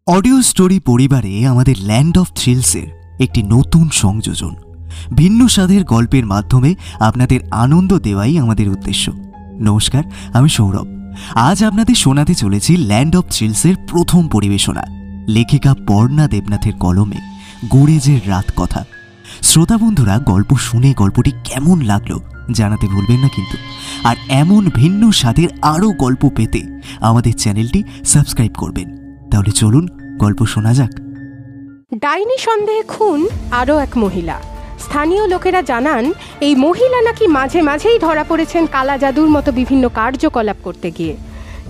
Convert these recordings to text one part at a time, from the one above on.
Audio story পরিবারে আমাদের land of থ্রিলসের একটি নতুন সংযোজন। ভিন্ন স্বাদের গল্পের মাধ্যমে আপনাদের আনন্দ দেওয়াই আমাদের উদ্দেশ্য। নমস্কার, আমি সৌরভ। আজ আপনাদের শোনাতে চলেছি ল্যান্ড অফ থ্রিলসের প্রথম পরিবেশনা, লেখিকা পর্ণা দেবনাথের কলমে গুরেজের রাত কথা। শ্রোতা বন্ধুরা, গল্প শুনে গল্পটি কেমন লাগলো জানাতে ভুলবেন না কিন্তু। আর এমন ভিন্ন স্বাদের আরও গল্প পেতে আমাদের চ্যানেলটি সাবস্ক্রাইব করবেন। তাহলে চলুন গল্প শোনা যাক। ডাইনি সন্দেহে খুন আরও এক মহিলা। স্থানীয় লোকেরা জানান, এই মহিলা নাকি মাঝে মাঝেই ধরা পড়েছেন কালা জাদুর মতো বিভিন্ন কার্যকলাপ করতে গিয়ে।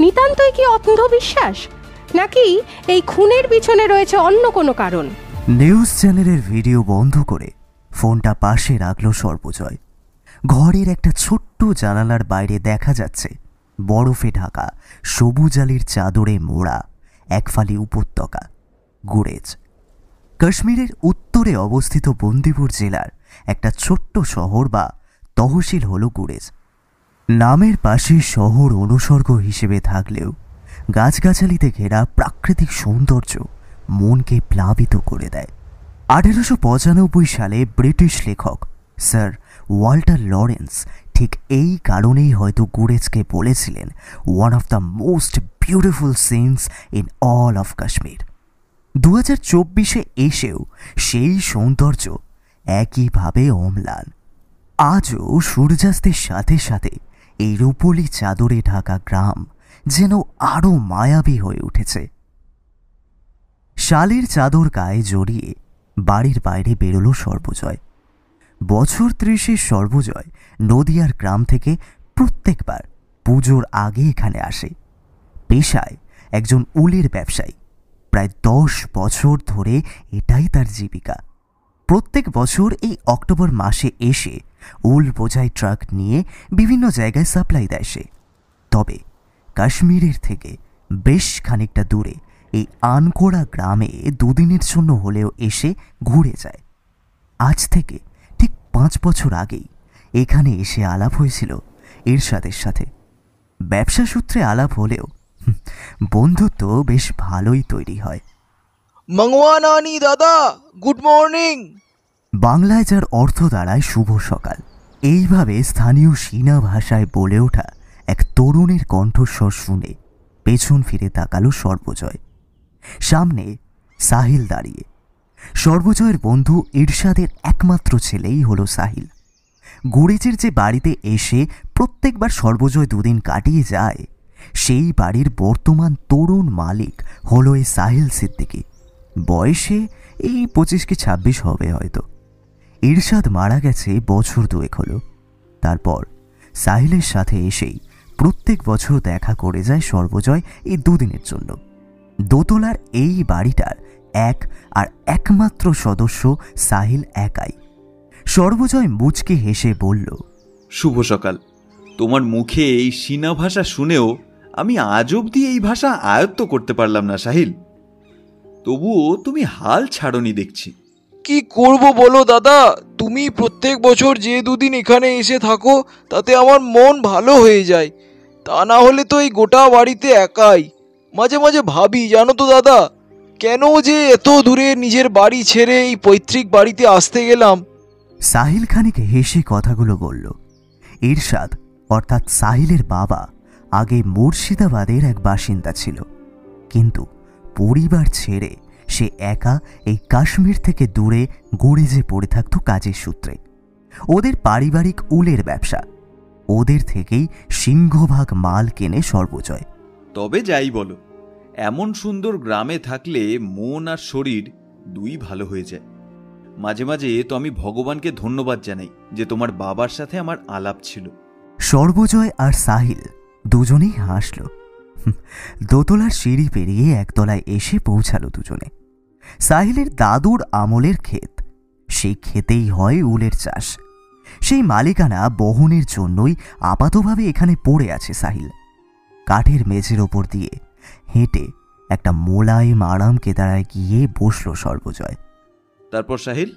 নিতান্তই কি অন্ধবিশ্বাস, নাকি এই খুনের পিছনে রয়েছে অন্য কোনো কারণ? নিউজ চ্যানেলের ভিডিও বন্ধ করে ফোনটা পাশে রাখল সর্বজয়। ঘরের একটা ছোট্ট জানালার বাইরে দেখা যাচ্ছে বরফে ঢাকা সবুজ আলীর চাদরে মোড়া একফালি উপত্যকা গুরেজ। কাশ্মীরের উত্তরে অবস্থিত বন্দিপুর জেলার একটা ছোট্ট শহর বা তহসিল হল গুরেজ। নামের পাশে শহর অনুসর্গ হিসেবে থাকলেও গাছগাছালিতে ঘেরা প্রাকৃতিক সৌন্দর্য মনকে প্লাবিত করে দেয়। 1895 সালে ব্রিটিশ লেখক স্যার ওয়াল্টার লরেন্স ঠিক এই কারণেই হয়তো গুরেজকে বলেছিলেন one of the most beautiful scenes in all of Kashmir. 2024 এসেও সেই সৌন্দর্য একইভাবে অম্লান। আজও সূর্যাস্তের সাথে সাথে এই রূপলি চাদরে ঢাকা গ্রাম যেন আরও মায়াবী হয়ে উঠেছে। শালের চাদর গায়ে জড়িয়ে বাড়ির বাইরে বেরোলো সর্বজয়। বছর 30 সর্বজয় নদিয়ার গ্রাম থেকে প্রত্যেকবার পুজোর আগে এখানে আসে। পেশায় একজন উলের ব্যবসায়ী। প্রায় 10 বছর ধরে এটাই তার জীবিকা। প্রত্যেক বছর এই অক্টোবর মাসে এসে উল বোঝাই ট্রাক নিয়ে বিভিন্ন জায়গায় সাপ্লাই দেয় সে। তবে কাশ্মীরের থেকে বেশ খানিকটা দূরে এই আনকোড়া গ্রামে দুদিনের জন্য হলেও এসে ঘুরে যায়। আজ থেকে ঠিক 5 বছর আগেই এখানে এসে আলাপ হয়েছিল এরশাদের সাথে। ব্যবসা সূত্রে আলাপ হলেও বন্ধুত্ব বেশ ভালোই তৈরি হয়। মংওয়ানানি দাদা, গুড মর্নিং। বাংলায় যার অর্থ দাঁড়ায় শুভ সকাল। এইভাবে স্থানীয় চীনা ভাষায় বলে ওঠা এক তরুণের কণ্ঠস্বর শুনে পেছন ফিরে তাকালো সর্বজয়। সামনে সাহিল দাঁড়িয়ে। সর্বজয়ের বন্ধু ইরশাদের একমাত্র ছেলেই হলো সাহিল। গুরেজের যে বাড়িতে এসে প্রত্যেকবার সর্বজয় দুদিন কাটিয়ে যায়, সেই বাড়ির বর্তমান তরুণ মালিক হলো এই সাহিল সিদ্দিকী। বয়সে এই 25 কি 26 হবে হয়তো। ইরশাদ মারা গেছে বছর 2 হলো। তারপর সাহিলের সাথে এসেই প্রত্যেক বছর দেখা করে যায় সর্বজয় এই 2 দিনের জন্য। দোতলার এই বাড়িটার একমাত্র সদস্য সাহিল একাই। সর্বজয় মুচকে হেসে বলল, শুভ সকাল। তোমার মুখে এই চীনা ভাষা শুনেও আমি আজ অবধি এই ভাষা আয়ত্ত করতে পারলাম না সাহিল। তবুও তুমি হাল ছাড়নি দেখছি। কি করব বলো দাদা, তুমি প্রত্যেক বছর যে 2 দিন এখানে এসে থাকো তাতে আমার মন ভালো হয়ে যায়। তা না হলে তো এই গোটা বাড়িতে একাই। মাঝে মাঝে ভাবি, জানো তো দাদা, কেন যে এত দূরে নিজের বাড়ি ছেড়ে এই পৈতৃক বাড়িতে আসতে গেলাম। সাহিল খানিক হেসে কথাগুলো বলল। ইরশাদ অর্থাৎ সাহিলের বাবা আগে মুর্শিদাবাদের এক বাসিন্দা ছিল, কিন্তু পরিবার ছেড়ে সে একা এই কাশ্মীর থেকে দূরে গুরেজে পড়ে থাকত কাজের সূত্রে। ওদের পারিবারিক উলের ব্যবসা। ওদের থেকেই সিংহভাগ মাল কেনে সর্বজয়। তবে যাই বলো, এমন সুন্দর গ্রামে থাকলে মন আর শরীর দুই ভালো হয়ে যায়। মাঝে মাঝে তো আমি ভগবানকে ধন্যবাদ জানাই যে তোমার বাবার সাথে আমার আলাপ ছিল। সর্বজয় আর সাহিল দুজনেই হাসল। দোতলার সিঁড়ি পেরিয়ে একতলায় এসে পৌঁছালো দুজনে। সাহিলের দাদুর আমলের ক্ষেত, সেই ক্ষেতেই হয় উলের চাষ। সেই মালিকানা বহনের জন্যই আপাতভাবে এখানে পড়ে আছে সাহিল। কাঠের মেঝের ওপর দিয়ে হেঁটে একটা মোলায়েম আরাম কেদারায় গিয়ে বসল সর্বজয়। তারপর সাহিল,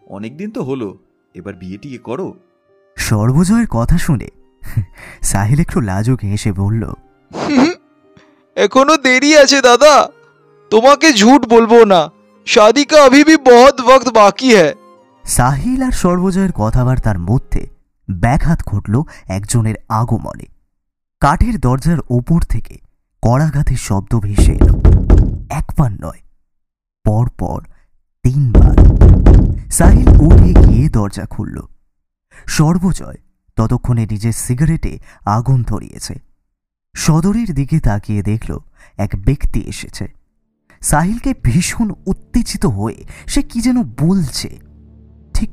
অনেকদিন তো হলো, এবার বিয়ে টিয়ে করো। সর্বজয়ের কথা শুনে সাহিল একটু লাজুক হেসে বলল, এখনো দেরি আছে দাদা। তোমাকে ঝুট বলবো না, शादी का अभी भी बहुत वक्त बाकी है। সাহিল আর সর্বজয়ের কথাবার্তার মধ্যে ব্যাঘাত ঘটল একজনের আগমনে। কাঠের দরজার ওপর থেকে কড়াঘাতের শব্দ ভেসে এলো। একবার নয়, পরপর 3 বার। সাহিল উঠে গিয়ে দরজা খুলল। সর্বজয় ততক্ষণে নিজের সিগারেটে আগুন ধরিয়েছে। সদরের দিকে তাকিয়ে দেখল এক ব্যক্তি এসেছে। সাহিলকে ভীষণ উত্তেজিত হয়ে সে কি যেন বলছে, ঠিক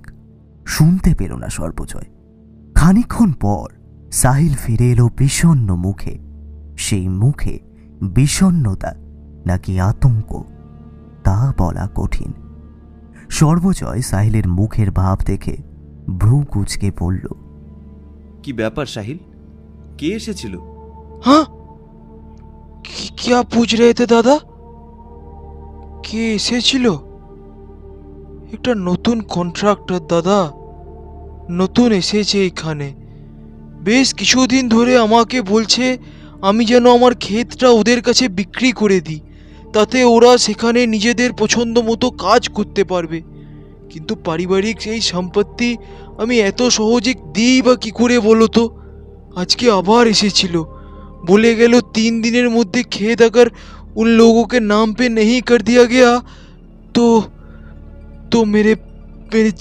শুনতে পেল না সর্বজয়। খানিকক্ষণ পর সাহিল ফিরে এলো বিষণ্ণ মুখে। সেই মুখে বিষণ্ণতা নাকি আতঙ্ক তা বলা কঠিন। সর্বজয় সাহিলের মুখের ভাব দেখে ভ্রু কুঁচকে পড়ল। কি ব্যাপার সাহিল, কে এসেছিল? हाँ, क्या पूछ रहे थे दादा? কে এসেছিল? একটা নতুন কন্ট্রাক্টর দাদা, নতুন এসেছে এখানে। বেশ কিছুদিন ধরে আমাকে বলছে আমি যেন আমার ক্ষেতটা ওদের কাছে বিক্রি করে দিই, তাতে ওরা সেখানে নিজেদের পছন্দ মতো কাজ করতে পারবে। কিন্তু পারিবারিক সেই সম্পত্তি আমি এত সহজে দিই বা কী করে বলো তো? আজকে আবার এসেছিল, बोले गए 3 दिनों मध्य खेत अगर उन लोगों के नाम पे नहीं कर दिया गया तो मेरे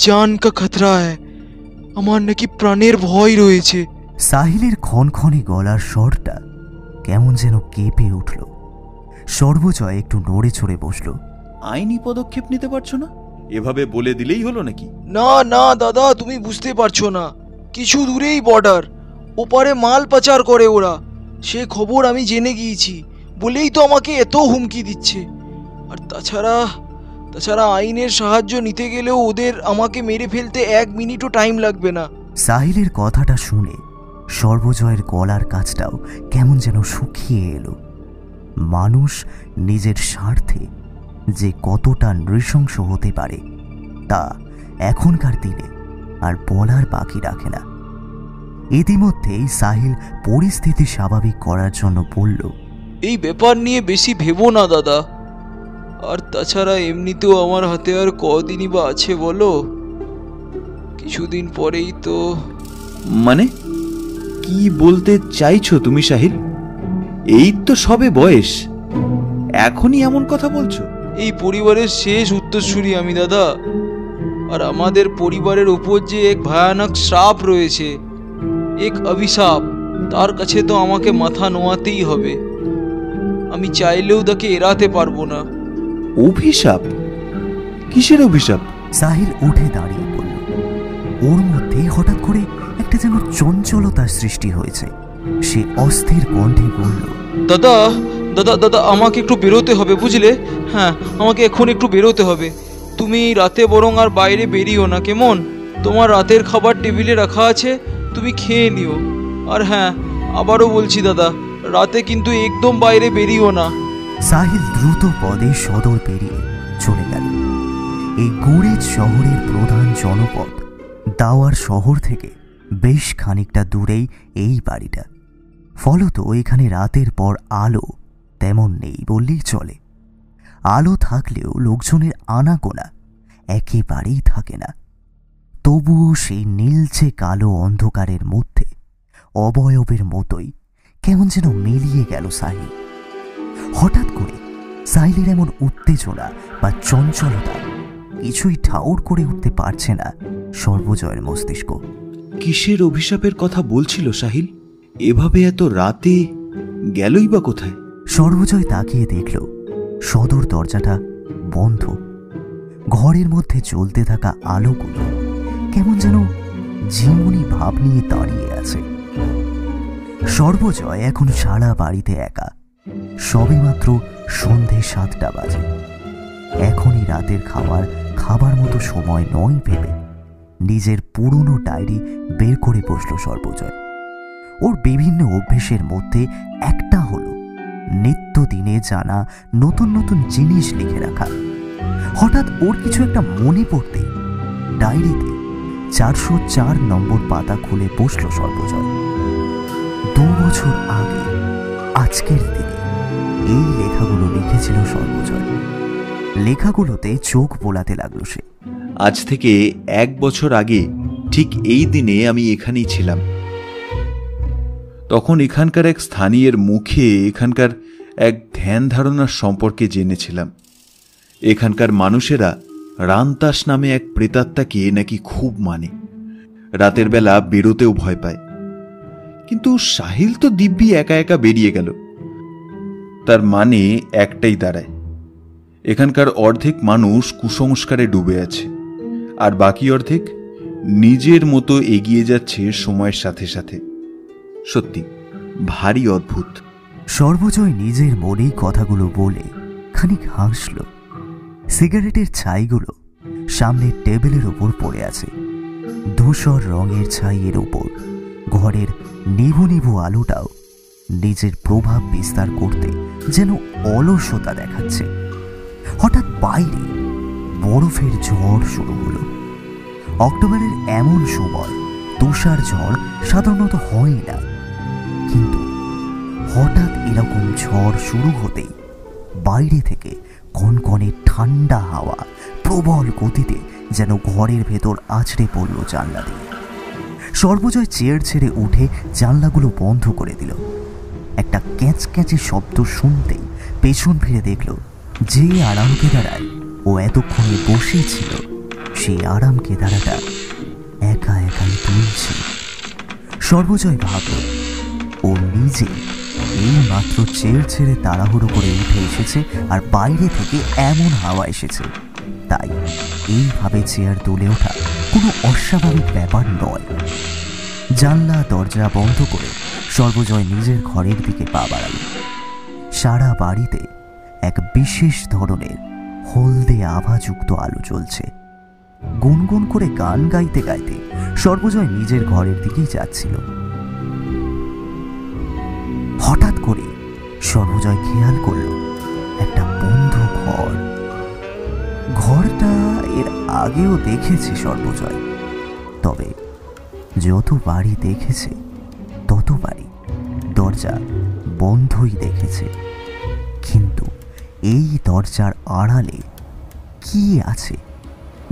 जान का खतरा है। আমার নাকি প্রাণের ভয় রয়েছে। সাহিলের ক্ষণক্ষণে গলার স্বরটা কেমন যেন কেঁপে উঠল। সর্বজয় একটু নড়ে চড়ে বসল। আইনি পদক্ষেপ নিতে পারছো না? এভাবে বলে দিলেই হলো নাকি? না না দাদা, তুমি বুঝতে পারছো না। কিছু দূরেই বর্ডার, ওপারে মাল পাচার করে ওরা। সে খবর আমি জেনে গিয়েছি বলেই তো আমাকে এত হুমকি দিচ্ছে। আর তাছাড়া আইনের সাহায্য নিতে গেলেও ওদের আমাকে মেরে ফেলতে 1 মিনিটও টাইম লাগবে না। সাহিলের কথাটা শুনে সর্বজয়ের গলার কাছটাও কেমন যেন শুকিয়ে এলো। মানুষ নিজের স্বার্থে যে কতটা নৃশংস হতে পারে তা এখনকার দিনে আর বলার বাকি রাখে না। ইতিমধ্যেই সাহিল পরিস্থিতি স্বাভাবিক করার জন্য বলল, এই ব্যাপার নিয়ে বেশি ভেবো না দাদা। আর তাছাড়া এমনিতেও আমার হাতে আর কদিনই বা আছে বলো? কিছুদিন পরেই তো। মানে কি বলতে চাইছো তুমি সাহিল? এই তো সবে বয়স, এখনই এমন কথা বলছো? এই পরিবারের শেষ উত্তরসূরি আমি দাদা। আর আমাদের পরিবারের উপর যে এক ভয়ানক শ্রাপ রয়েছে, এক অভিশাপ, তার কাছে তো আমাকে মাথা নোয়াতেই হবে। আমি চাইলেও তাকে এড়াতে পারবো না। অভিশাপ? কিসের অভিশাপ? সাহিল উঠে দাঁড়িয়ে পড়ল। ওর মধ্যে হঠাৎ করে একটা যেন চঞ্চলতার সৃষ্টি হয়েছে। সে অস্থির কণ্ঠে বলল, দাদা দাদা দাদা আমাকে একটু বেরোতে হবে, বুঝলে? হ্যাঁ, আমাকে এখন একটু বেরোতে হবে। তুমি রাতে বরং আর বাইরে বেরিও না, কেমন? তোমার রাতের খাবার টেবিলে রাখা আছে, তুমি খেয়ে নিও। আর হ্যাঁ, আবারও বলছি দাদা, রাতে কিন্তু একদম বাইরে বেরিও না। সাহিল দ্রুত পদে সদর পেরিয়ে চলে গেল। এই গুড়েজ শহরের প্রধান জনপদ দাওয়ার শহর থেকে বেশ খানিকটা দূরেই এই বাড়িটা। ফলত এখানে রাতের পর আলো তেমন নেই বললেই চলে। আলো থাকলেও লোকজনের আনাগোনা একেবারেই থাকে না। তবুও সেই নীলচে কালো অন্ধকারের মধ্যে অবয়বের মতোই কেমন যেন মিলিয়ে গেল সাহিল। হঠাৎ করে সাহিলের এমন উত্তেজনা বা চঞ্চলতা কিছুই ঠাউর করে উঠতে পারছে না সর্বজয়ের মস্তিষ্ক। কিসের অভিশাপের কথা বলছিল সাহিল? এভাবে এত রাতে গেলই বা কোথায়? সর্বজয় তাকিয়ে দেখল সদর দরজাটা বন্ধ। ঘরের মধ্যে জ্বলতে থাকা আলোগুলো কেমন যেন জীবনী ভাব নিয়ে দাঁড়িয়ে আছে। সর্বজয় এখন সারা বাড়িতে একা। সবেমাত্র সন্ধে 7টা বাজে। এখনই রাতের খাবার মতো সময় নয় ভেবে নিজের পুরনো ডায়েরি বের করে বসল সর্বজয়। ওর বিভিন্ন অভ্যেসের মধ্যে একটা হলো নিত্যদিনে জানা নতুন নতুন জিনিস লিখে রাখা। হঠাৎ ওর কিছু একটা মনে পড়তে ডায়েরিতে 404 নম্বর পাতা খুলে বসল সর্বজয়। 2 বছর আগে আজকের দিনে এই লেখাগুলো লিখেছিল সর্বজয়। লেখাগুলোতে চোখ বোলাতে লাগলো সে। আজ থেকে 1 বছর আগে ঠিক এই দিনে আমি এখানেই ছিলাম। তখন এখানকার এক স্থানীয়ের মুখে এখানকার এক ধ্যান ধারণার সম্পর্কে জেনেছিলাম। এখানকার মানুষেরা রান্তাস নামে এক প্রেতাত্মাকে নাকি খুব মানে, রাতের বেলা বেরোতেও ভয় পায়। কিন্তু সাহিল তো দিব্যি একা একা বেরিয়ে গেল। তার মানে একটাই দাঁড়ায়, এখানকার অর্ধেক মানুষ কুসংস্কারে ডুবে আছে, আর বাকি অর্ধেক নিজের মতো এগিয়ে যাচ্ছে সময়ের সাথে সাথে। সত্যি ভারী অদ্ভুত। সর্বজয় নিজের মনেই কথাগুলো বলে খানিক হাসল। সিগারেটের ছাইগুলো সামনের টেবিলের ওপর পড়ে আছে। ধূসর রঙের ছাইয়ের ওপর ঘরের নিভু নিভু আলোটাও নিজের প্রভাব বিস্তার করতে যেন অলসতা দেখাচ্ছে। হঠাৎ বাইরে বরফের ঝড় শুরু হলো। অক্টোবরের এমন সময় তুষার ঝড় সাধারণত হয় না, কিন্তু হঠাৎ এরকম ঝড় শুরু হতেই বাইরে থেকে কনকনে ঠান্ডা হাওয়া প্রবল গতিতে যেন ঘরের ভেতর আছড়ে পড়ল জানলা দিয়ে। সর্বজয় চেয়ার ছেড়ে উঠে জানলাগুলো বন্ধ করে দিল। একটা ক্যাঁচক্যাঁচে শব্দ শুনতেই পেছন ফিরে দেখল যে আরাম কেদারায় ও এতক্ষণে বসেছিল সেই আরাম কেদারাটা একা একাই তুলছে। সর্বজয় ভাবল ও নিজে এই মাত্র চেয়ার ছেড়ে তাড়াহুড়ো করে উঠে এসেছে, আর বাইরে থেকে এমন হাওয়া এসেছে, তাই এইভাবে চেয়ার তুলে ওঠা কোনো অস্বাভাবিক ব্যাপার নয়। জানলা দরজা বন্ধ করে সর্বজয় নিজের ঘরের দিকে পা বাড়াল। সারা বাড়িতে এক বিশেষ ধরনের হলদে আভাযুক্ত আলো জ্বলছে। গুনগুন করে গান গাইতে গাইতে সর্বজয় নিজের ঘরের দিকেই যাচ্ছিল। হঠাৎ করে সর্বজয় খেয়াল করল একটা বন্ধ ঘর। ঘরটা এর আগেও দেখেছে সর্বজয়, তবে যত বাড়ি দেখেছে ততবারই দরজা বন্ধই দেখেছে। কিন্তু এই দরজার আড়ালে কি আছে?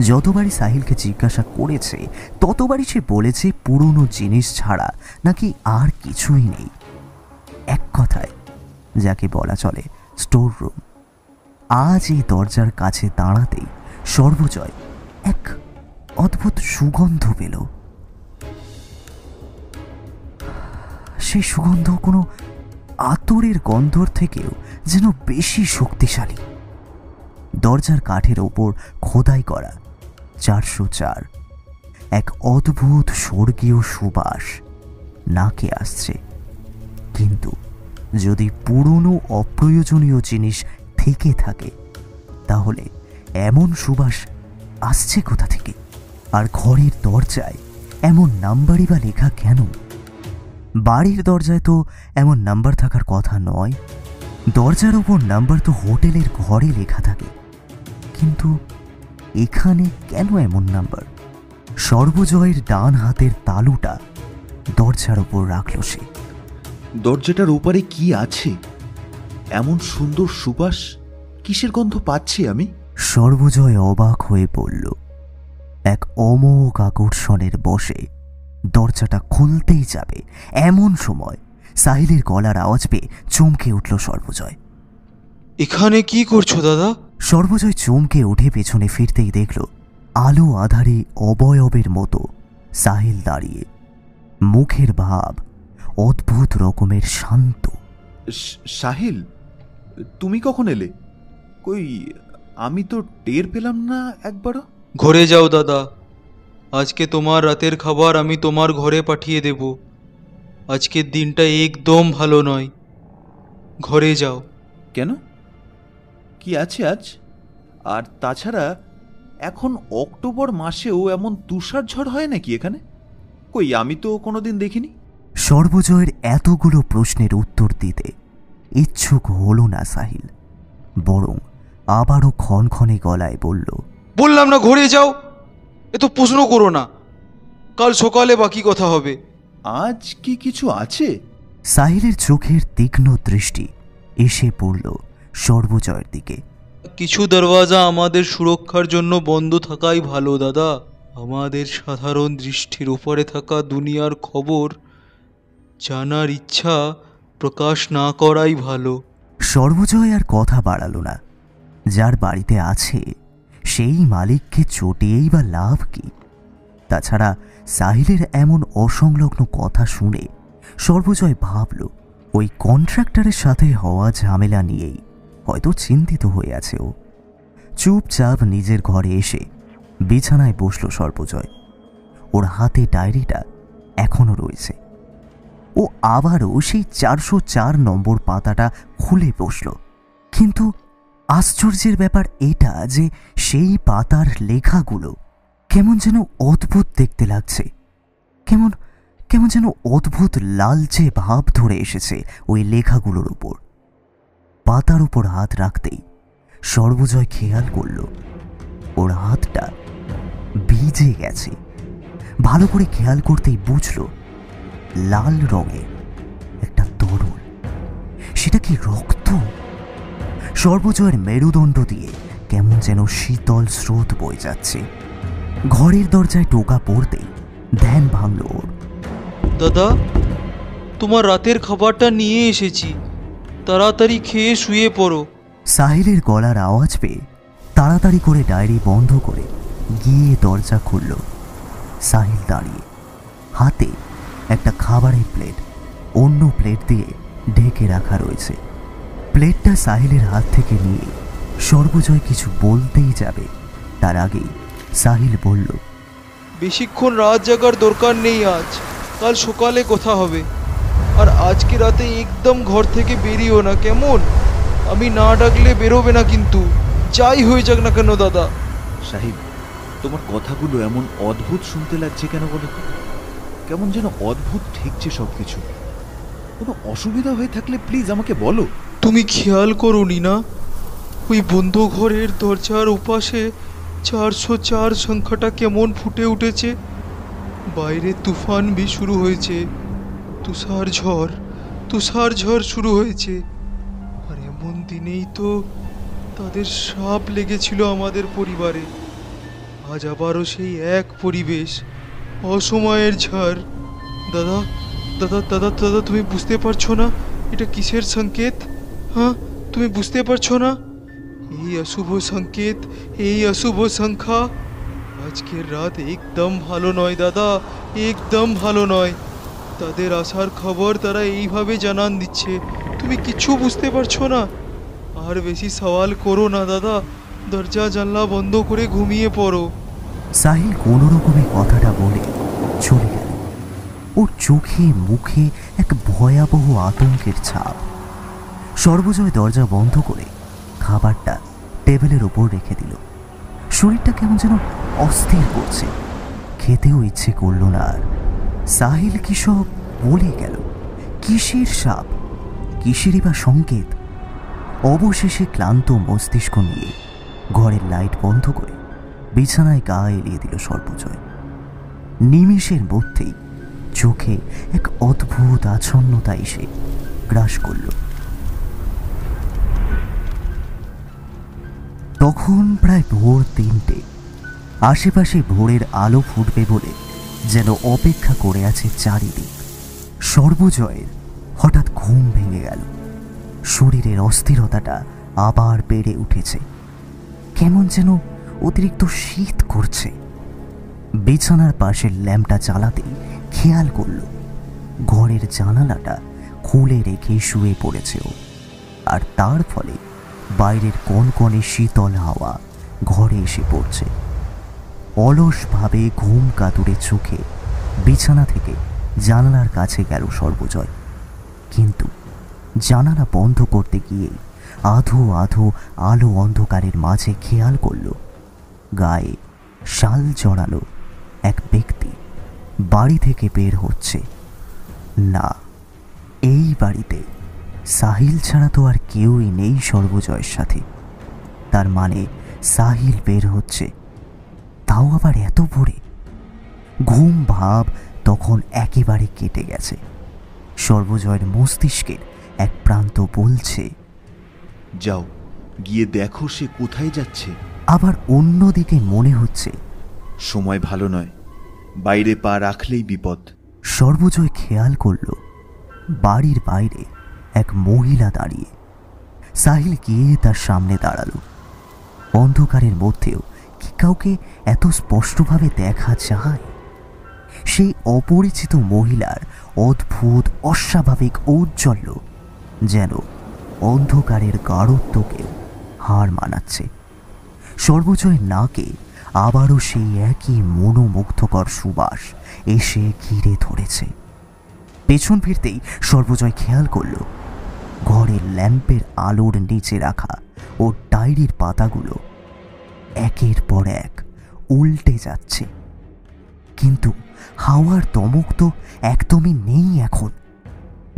যতবারই সাহিলকে জিজ্ঞাসা করেছে ততবারই সে বলেছে পুরনো জিনিস ছাড়া নাকি আর কিছুই নেই। এক কথায় যাকে বলা চলে স্টোর রুম। আজ এই দরজার কাছে দাঁড়াতেই সর্বজয় এক অদ্ভুত সুগন্ধ পেল। সেই সুগন্ধ কোনো আতরের গন্ধর থেকেও যেন বেশি শক্তিশালী। দরজার কাঠের ওপর খোদাই করা 404 এক অদ্ভুত স্বর্গীয় সুবাস নাকে আসছে। কিন্তু যদি পুরনো অপ্রয়োজনীয় জিনিস থেকে থাকে তাহলে এমন সুবাস আসছে কোথা থেকে? আর ঘরের দরজায় এমন নাম্বারই বা লেখা কেন? বাড়ির দরজায় তো এমন নাম্বার থাকার কথা নয়। দরজার ওপর নাম্বার তো হোটেলের ঘরে লেখা থাকে, কিন্তু এখানে কেন এমন নাম্বার? সর্বজয়ের ডান হাতের তালুটা দরজার ওপর রাখল সে। দরজাটার ওপারে কি আছে? এমন সুন্দর সুবাস, কিসের গন্ধ পাচ্ছি আমি? সর্বজয় অবাক হয়ে পড়ল। এক অমোঘ আকর্ষণের বশে দরজাটা খুলতেই যাবে এমন সময় সাহিলের গলার আওয়াজ পেয়ে চমকে উঠল সর্বজয়। এখানে কি করছো দাদা? সর্বজয় চমকে উঠে পেছনে ফিরতেই দেখল আলো আধারে অবয়বের মতো সাহিল দাঁড়িয়ে, মুখের ভাব অদ্ভুত রকমের শান্ত। সাহিল, তুমি কখন এলে? কই, আমি তো টের পেলাম না একবারও। ঘরে যাও দাদা, আজকে তোমার রাতের খাবার আমি তোমার ঘরে পাঠিয়ে দেব। আজকের দিনটা একদম ভালো নয়, ঘরে যাও। কেন, কি আছে আজ? আর তাছাড়া এখন অক্টোবর মাসেও এমন তুষার ঝড় হয় নাকি এখানে? কই, আমি তো কোনোদিন দেখিনি। সর্বজয়ের এতগুলো প্রশ্নের উত্তর দিতে ইচ্ছুক হল না সাহিল, বরং আবারও ক্ষণক্ষণে গলায় বলল, বললাম না ঘরে যাও, এত প্রশ্ন করো না, কাল সকালে বাকি কথা হবে। আজ কি কিছু আছে? সাহিলের চোখের তীক্ষ্ণ দৃষ্টি এসে পড়ল সর্বজয়ের দিকে। কিছু দরওয়াজা আমাদের সুরক্ষার জন্য বন্ধ থাকাই ভালো দাদা। আমাদের সাধারণ দৃষ্টির উপরে থাকা দুনিয়ার খবর জানার ইচ্ছা প্রকাশ না করাই ভালো। সর্বজয় আর কথা বাড়ালো না। যার বাড়িতে আছে সেই মালিককে চটিয়েই বা লাভ কি? তাছাড়া সাহিলের এমন অসংলগ্ন কথা শুনে সর্বজয় ভাবল ওই কন্ট্রাক্টরের সাথে হওয়া ঝামেলা নিয়েই হয়তো চিন্তিত হয়ে আছে ও। চুপচাপ নিজের ঘরে এসে বিছানায় বসল সর্বজয়। ওর হাতে ডায়েরিটা এখনো রয়েছে। ও আবারও সেই 404 নম্বর পাতাটা খুলে বসল। কিন্তু আশ্চর্যের ব্যাপার এটা যে সেই পাতার লেখাগুলো কেমন যেন অদ্ভুত দেখতে লাগছে। কেমন কেমন যেন অদ্ভুত লালচে ভাব ধরে এসেছে ওই লেখাগুলোর উপর। পাতার উপর হাত রাখতেই সর্বজয় খেয়াল করল ওর হাতটা ভিজে গেছে। ভালো করে খেয়াল করতেই বুঝল লাল রঙের একটা তরল। সেটা কি রক্ত? সর্বজয়ের মেরুদণ্ড দিয়ে কেমন যেন শীতল স্রোত বয়ে যাচ্ছে। ঘরের দরজায় টোকা পড়তেই ধ্যান ভাঙল ওর। দাদা, তোমার রাতের খাবারটা নিয়ে এসেছি, তাড়াতাড়ি খেয়ে শুয়ে পড়ো। সাহিলের গলার আওয়াজ পেয়ে তাড়াতাড়ি করে ডায়েরি বন্ধ করে গিয়ে দরজা খুলল। সাহিল দাঁড়িয়ে, হাতে একটা খাবারের প্লেট অন্য প্লেট দিয়ে ঢেকে রাখা রয়েছে। প্লেটটা সাহিলের হাত থেকে নিয়ে সর্বজয় কিছু বলতেই যাবে তার আগেই সাহিল বলল, বেশিক্ষণ রাত জাগার দরকার নেই, আজ কাল সকালে কথা হবে। আর আজকে রাতে একদম ঘর থেকে বেরিও না, কেমন? আমি না ডাকলে বেরোবে না কিন্তু, যাই হয়ে যাক না কেন দাদা। সাহিল, তোমার কথাগুলো এমন অদ্ভুত শুনতে লাগছে কেন বলো তো? কেমন যেন অদ্ভুত ঠেকছে সবকিছু। কোনো অসুবিধা হয়ে থাকলে প্লিজ আমাকে বলো। তুমি খেয়াল করোনি না, ওই বন্ধ ঘরের দরজার ওপাশে 404 সংখ্যাটা কেমন ফুটে উঠেছে? বাইরে তুফান भी শুরু হয়েছে, তুষার ঝড় শুরু হয়েছে। আর এমন দিনেই তো তাদের সাপ লেগেছিল আমাদের পরিবারে। আজ আবারও সেই এক পরিবেশ, অসময়ের ঝড়। দাদা দাদা দাদা দাদা তুমি বুঝতে পারছো না এটা কিসের সংকেত? হ্যাঁ, তুমি বুঝতে পারছো না? এই অশুভ সংকেত, এই অশুভ সংখ্যা। আজকের রাত একদম ভালো নয় দাদা, একদম ভালো নয়। তাদের আসার খবর তারা এইভাবে জানান দিচ্ছে। তুমি কিছু বুঝতে পারছো না? আর বেশি সওয়াল করো না দাদা, দরজা জানলা বন্ধ করে ঘুমিয়ে পড়ো। সাহিল কোনো রকমে কথাটা বলে চলে গেল। ওর চোখে মুখে এক ভয়াবহ আতঙ্কের ছাপ। সর্বজয় দরজা বন্ধ করে খাবারটা টেবিলের ওপর রেখে দিল। শরীরটা কেমন যেন অস্থির করছে, খেতেও ইচ্ছে করল না আর। সাহিল কি সব বলে গেল? কিসের সাপ, কিসেরই বা সংকেত? অবশেষে ক্লান্ত মস্তিষ্ক নিয়ে ঘরের লাইট বন্ধ করে বিছানায় গা এলিয়ে দিল সর্বজয়। নিমেষের মধ্যেই চোখে এক অদ্ভুত আচ্ছন্নতা এসে গ্রাস করল। তখন প্রায় ভোর 3টে। আশেপাশে ভোরের আলো ফুটবে বলে যেন অপেক্ষা করে আছে চারিদিক। সর্বজয়ের হঠাৎ ঘুম ভেঙে গেল। শরীরের অস্থিরতাটা আবার বেড়ে উঠেছে। কেমন যেন অতিরিক্ত শীত করছে। বিছানার পাশের ল্যাম্পটা জ্বালাতেই খেয়াল করল ঘরের জানালাটা খুলে রেখে শুয়ে পড়েছে ও। আর তার ফলে বাইরের কনকনে শীতল হাওয়া ঘরে এসে পড়ছে। অলসভাবে ঘুম কাতুরে চোখে বিছানা থেকে জানালার কাছে গেল সর্বজয়। কিন্তু জানালা বন্ধ করতে গিয়ে আধো আধো আলো অন্ধকারের মাঝে খেয়াল করল গায়ে শাল জড়ালো এক ব্যক্তি বাড়ি থেকে বের হচ্ছে। না, এই বাড়িতে সাহিল ছাড়া তো আর কেউই নেই সর্বজয়ের সাথে। তার মানে সাহিল বের হচ্ছে, তাও আবার এত ভোরে। ঘুম ভাব তখন একেবারে কেটে গেছে। সর্বজয়ের মস্তিষ্কের এক প্রান্ত বলছে যাও গিয়ে দেখো সে কোথায় যাচ্ছে। আবার অন্যদিকে মনে হচ্ছে সময় ভালো নয়, বাইরে পা রাখলেই বিপদ। সর্বজয় খেয়াল করল বাড়ির বাইরে এক মহিলা দাঁড়িয়ে। সাহিল গিয়ে তার সামনে দাঁড়ালো। অন্ধকারের মধ্যেও কি কাউকে এত স্পষ্টভাবে দেখা যায়? সেই অপরিচিত মহিলার অদ্ভুত অস্বাভাবিক ঔজ্জ্বল্য যেন অন্ধকারের গাঢ়ত্বকে হার মানাচ্ছে। সর্বজয়ের নাকে আবারও সেই একই মনোমুগ্ধকর সুবাস এসে ঘিরে ধরেছে। পেছন ফিরতেই সর্বজয় খেয়াল করল ঘরের ল্যাম্পের আলোর নিচে রাখা ও ডায়েরির পাতাগুলো একের পর এক উল্টে যাচ্ছে। কিন্তু হাওয়ার দমক তো একদমই নেই এখন।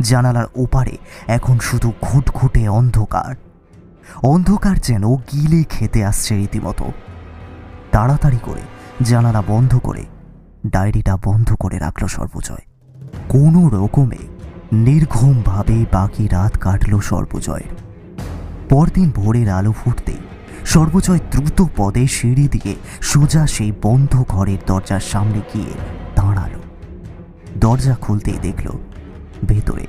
জানালার ওপারে এখন শুধু ঘুটঘুটে অন্ধকার। অন্ধকার যেন গিলে খেতে আসছে রীতিমতো। তাড়াতাড়ি করে জানালা বন্ধ করে ডায়েরিটা বন্ধ করে রাখল সর্বজয়। কোনো রকমে নির্ঘুমভাবে বাকি রাত কাটল সর্বজয়ের। পরদিন ভোরের আলো ফুটতেই সর্বজয় দ্রুত পদে সিঁড়ি দিয়ে সোজা সেই বন্ধ ঘরের দরজার সামনে গিয়ে দাঁড়ালো। দরজা খুলতেই দেখল ভেতরে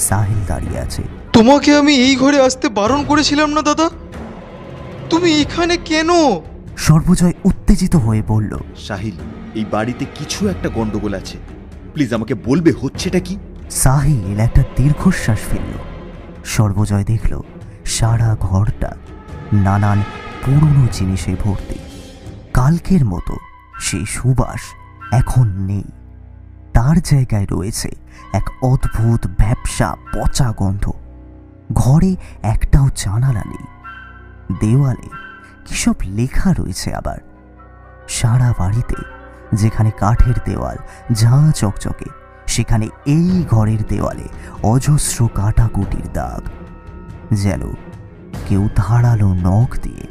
সাহিল দাঁড়িয়ে আছে। তোমাকে আমি এই ঘরে আসতে বারণ করেছিলাম না দাদা? তুমি এখানে কেন? সর্বজয় উত্তেজিত হয়ে বলল, সাহিল, এই বাড়িতে কিছু একটা গন্ডগোল আছে, প্লিজ আমাকে বলবে হচ্ছেটা কি? সাহিল একটা দীর্ঘশ্বাস ফেলল। সর্বজয় দেখল সারা ঘরটা নানান পুরনো জিনিসে ভর্তি। কালকের মতো সেই সুবাস এখন নেই। তার জায়গায় রয়েছে এক অদ্ভুত ভ্যাপসা পচা গন্ধ। ঘরে একটাও জানালা নেই। দেওয়ালে কিসব লেখা রয়েছে আবার। সারা বাড়িতে যেখানে কাঠের দেওয়াল ঝাঁ চকচকে, সেখানে এই ঘরের দেওয়ালে অজস্র কাটাকুটির দাগ, যেন কেউ ধারালো নখ দিয়ে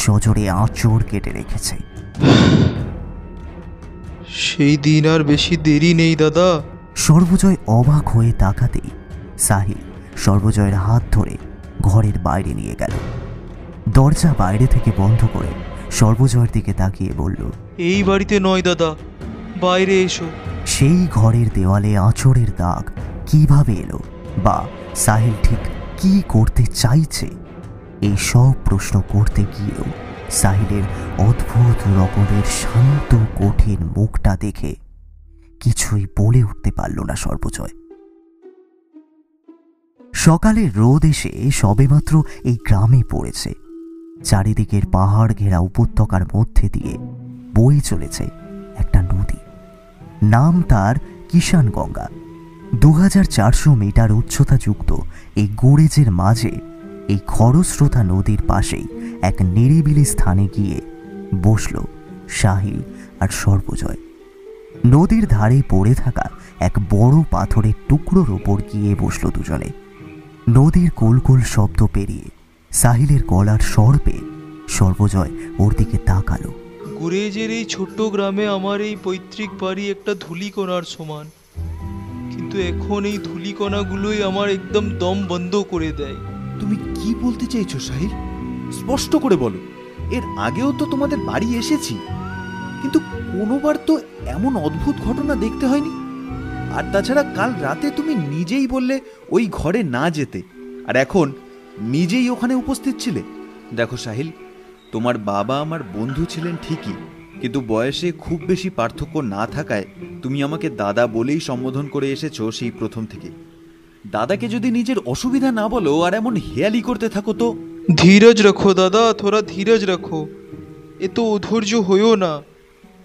সজোরে আঁচড় কেটে রেখেছে। সেই দিন আর বেশি দেরি নেই দাদা। সর্বজয় অবাক হয়ে তাকাতেই সাহিল সর্বজয়ের হাত ধরে ঘরের বাইরে নিয়ে গেল। দরজা বাইরে থেকে বন্ধ করে সর্বজয়ের দিকে তাকিয়ে বলল, এই বাড়িতে নয় দাদা, বাইরে এসো। সেই ঘরের দেওয়ালে আঁচড়ের দাগ কিভাবে এলো, বা সাহিল ঠিক কি করতে চাইছে, এই সব প্রশ্ন করতে গিয়েও সাহিলের অদ্ভুত রকমের শান্ত কঠিন মুখটা দেখে কিছুই বলে উঠতে পারল না সর্বজয়। সকালে রোদ এসে সবেমাত্র এই গ্রামে পড়েছে। চারিদিকের পাহাড় ঘেরা উপত্যকার মধ্যে দিয়ে বয়ে চলেছে একটা নদী। নাম তার কিষানগঙ্গা। 2400 মিটার উচ্চতাযুক্ত এই গোরেজের মাঝে এই খরস্রোতা নদীর পাশেই এক নিরিবিলি স্থানে গিয়ে বসল সাহিল আর সর্বজয়। নদীর ধারে পড়ে থাকা এক বড় পাথরের টুকরোর ওপর গিয়ে বসল দুজনে। নদীর কোলকোল শব্দ পেরিয়ে সাহিলের গলার স্বর পেয়ে সর্বজয় ওর দিকে তাকালো। গুরেজের এই ছোট্ট গ্রামে আমার এই পৈতৃক বাড়ি একটা ধূলিকণার সমান, কিন্তু এখন এই ধূলিকণাগুলোই আমার একদম দম বন্ধ করে দেয়। তুমি কি বলতে চাইছো সাহিল? স্পষ্ট করে বলো। এর আগেও তো তোমাদের বাড়ি এসেছি, কিন্তু কোনোবার তো এমন অদ্ভুত ঘটনা দেখতে হয়নি। আর তাছাড়া কাল রাতে তুমি নিজেই বললে ওই ঘরে না যেতে, আর এখন নিজেই ওখানে উপস্থিত ছিলে। দেখো সাহিল, তোমার বাবা আমার বন্ধু ছিলেন ঠিকই, কিন্তু বয়সে খুব বেশি পার্থক্য না থাকায় তুমি আমাকে দাদা বলেই সম্বোধন করে এসেছো সেই প্রথম থেকে। দাদাকে যদি নিজের অসুবিধা না বলো আর এমন হেয়ালি করতে থাকো তো। ধীরজ রাখো দাদা, থোড়া ধীরজ রাখো, এত অধৈর্য হইও না।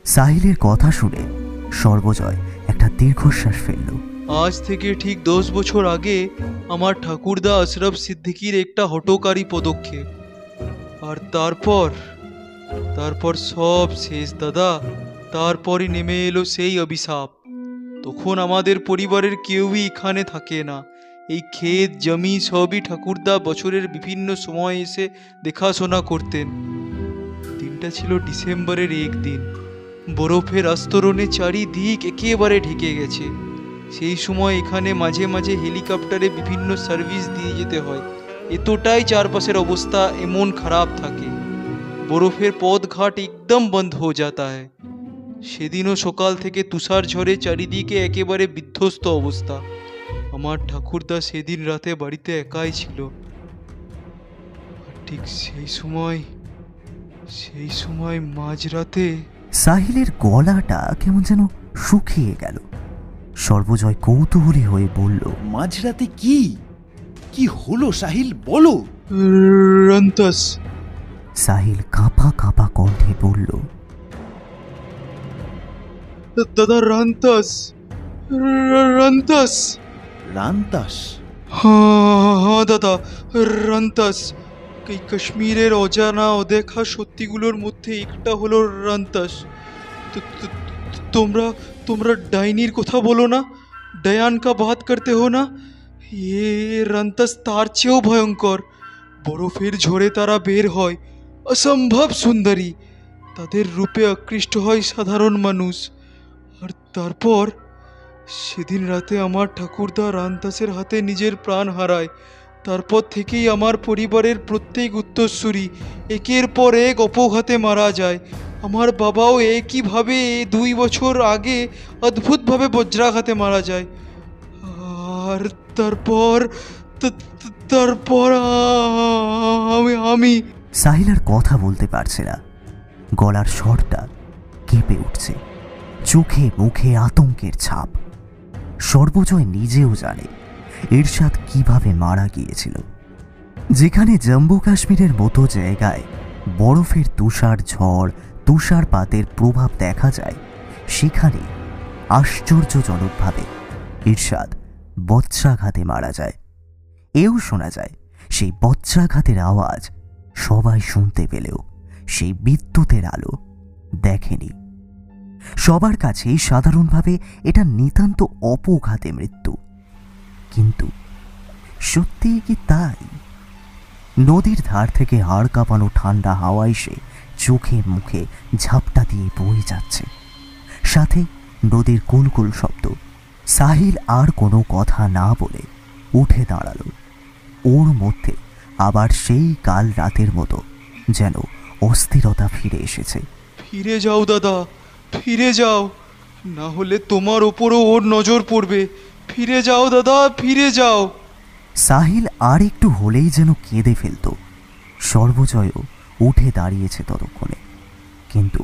সাহিলের কথা শুনে সর্বজয় একটা দীর্ঘশ্বাস ফেলল। আজ থেকে ঠিক 10 বছর আগে আমার ঠাকুরদা আশরাফ সিদ্দিকীর একটা হঠকারী পদক্ষেপ, আর তারপর সব শেষ দাদা। তারপরে নেমে এলো সেই অভিশাপ। তখন আমাদের পরিবারের কেউই এখানে থাকে না। এই ক্ষেত জমি সবই ঠাকুরদা বছরের বিভিন্ন সময় এসে দেখাশোনা করতেন। দিনটা ছিল ডিসেম্বরের একদিন। বরফের আস্তরণে চারিদিক একেবারে ঢেকে গেছে। সেই সময় এখানে মাঝে মাঝে হেলিকপ্টারে বিভিন্ন সার্ভিস দিয়ে যেতে হয়। এতটাই চারপাশের অবস্থা এমন খারাপ থাকে, বরফের পথঘাট একদম বন্ধ হয়ে যাতা হয়। সেদিনও সকাল থেকে তুষার ঝড়ে চারিদিকে একেবারে বিধ্বস্ত অবস্থা। আমার ঠাকুরদা সেদিন রাতে বাড়িতে একাই ছিল। আর ঠিক সেই সময় মাঝরাতে সাহিলের গলাটা কেমন যেন শুকিয়ে গেল। সর্বজয় কৌতূহলী হয়ে বলল, মাঝরাতে কি কি হলো সাহিল, বলো। রান্তাস। সাহিল কাঁপা কাঁপা কণ্ঠে বলল, দাদা রান্তাস। রান্তাস। রান্তাস? হ্যাঁ দাদা, রান্তাস। এই কাশ্মীরের অজানা অদেখা সত্যিগুলোর মধ্যে একটা হলো রান্তাস। তোমরা ডাইনির কথা বলো না, ডায়ান কা বাত করতে হো না। এ রান্তাস তার চেয়েও ভয়ঙ্কর। বরফের ঝড়ে তারা বের হয়, অসম্ভব সুন্দরী। তাদের রূপে আকৃষ্ট হয় সাধারণ মানুষ। আর তারপর সেদিন রাতে আমার ঠাকুরদা রান্তাসের হাতে নিজের প্রাণ হারায়। তারপর থেকেই আমার পরিবারের প্রত্যেক উত্তরসূরি একের পর এক অপঘাতে মারা যায়। আমার বাবাও একইভাবে 2 বছর আগে অদ্ভুতভাবে বজ্রাঘাতে মারা যায়। আর তারপর আমি সাহিল আর কথা বলতে পারছে না। গলার স্বরটা কেঁপে উঠছে, চোখে মুখে আতঙ্কের ছাপ। সর্বজয় নিজেও জানে এরশাদ কিভাবে মারা গিয়েছিল। যেখানে জম্মু কাশ্মীরের মতো জায়গায় বরফের তুষার ঝড়, তুষারপাতের প্রভাব দেখা যায়, সেখানে আশ্চর্যজনকভাবে এরশাদ বজ্রাঘাতে মারা যায়। এও শোনা যায় সেই বজ্রাঘাতের আওয়াজ সবাই শুনতে পেলেও সেই বিদ্যুতের আলো দেখেনি। সবার কাছেই সাধারণভাবে এটা নিতান্ত অপঘাতে মৃত্যু। কিন্তু সত্যিই কি তাই? নদীর ধার থেকে হাড় কাঁপানো ঠান্ডা হাওয়া এসে চোখে মুখে ঝাপটা দিয়ে বয়ে যাচ্ছে, সাথে নদীর কুলকুল শব্দ। সাহিল আর কোনো কথা না বলে উঠে দাঁড়ালো। ওর মধ্যে আবার সেই কাল রাতের মতো যেন অস্থিরতা ফিরে এসেছে। ফিরে যাও দাদা, ফিরে যাও, না হলে তোমার ওপরও ওর নজর পড়বে। ফিরে যাও দাদা, ফিরে যাও। সাহিল আর একটু হলেই যেন কেঁদে ফেলত। সর্বজয়ও উঠে দাঁড়িয়েছে ততক্ষণে, কিন্তু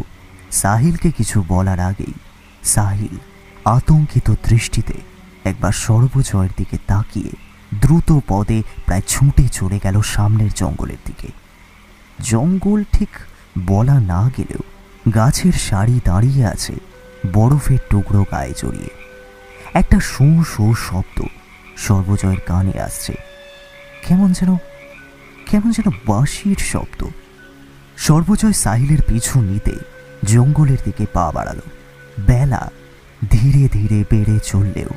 সাহিলকে কিছু বলার আগেই সাহিল আতঙ্কিত দৃষ্টিতে একবার সর্বজয়ের দিকে তাকিয়ে দ্রুত পদে প্রায় ছুটে চলে গেল সামনের জঙ্গলের দিকে। জঙ্গল ঠিক বলা না গেলেও গাছের সারি দাঁড়িয়ে আছে বরফের টুকরো গায়ে জড়িয়ে। একটা শোঁ শোঁ শব্দ সর্বজয়ের কানে আসছে, কেমন যেন বাঁশির শব্দ। সর্বজয় সাহিলের পিছু নিতে জঙ্গলের দিকে পা বাড়ালো। বেলা ধীরে ধীরে বেড়ে চললেও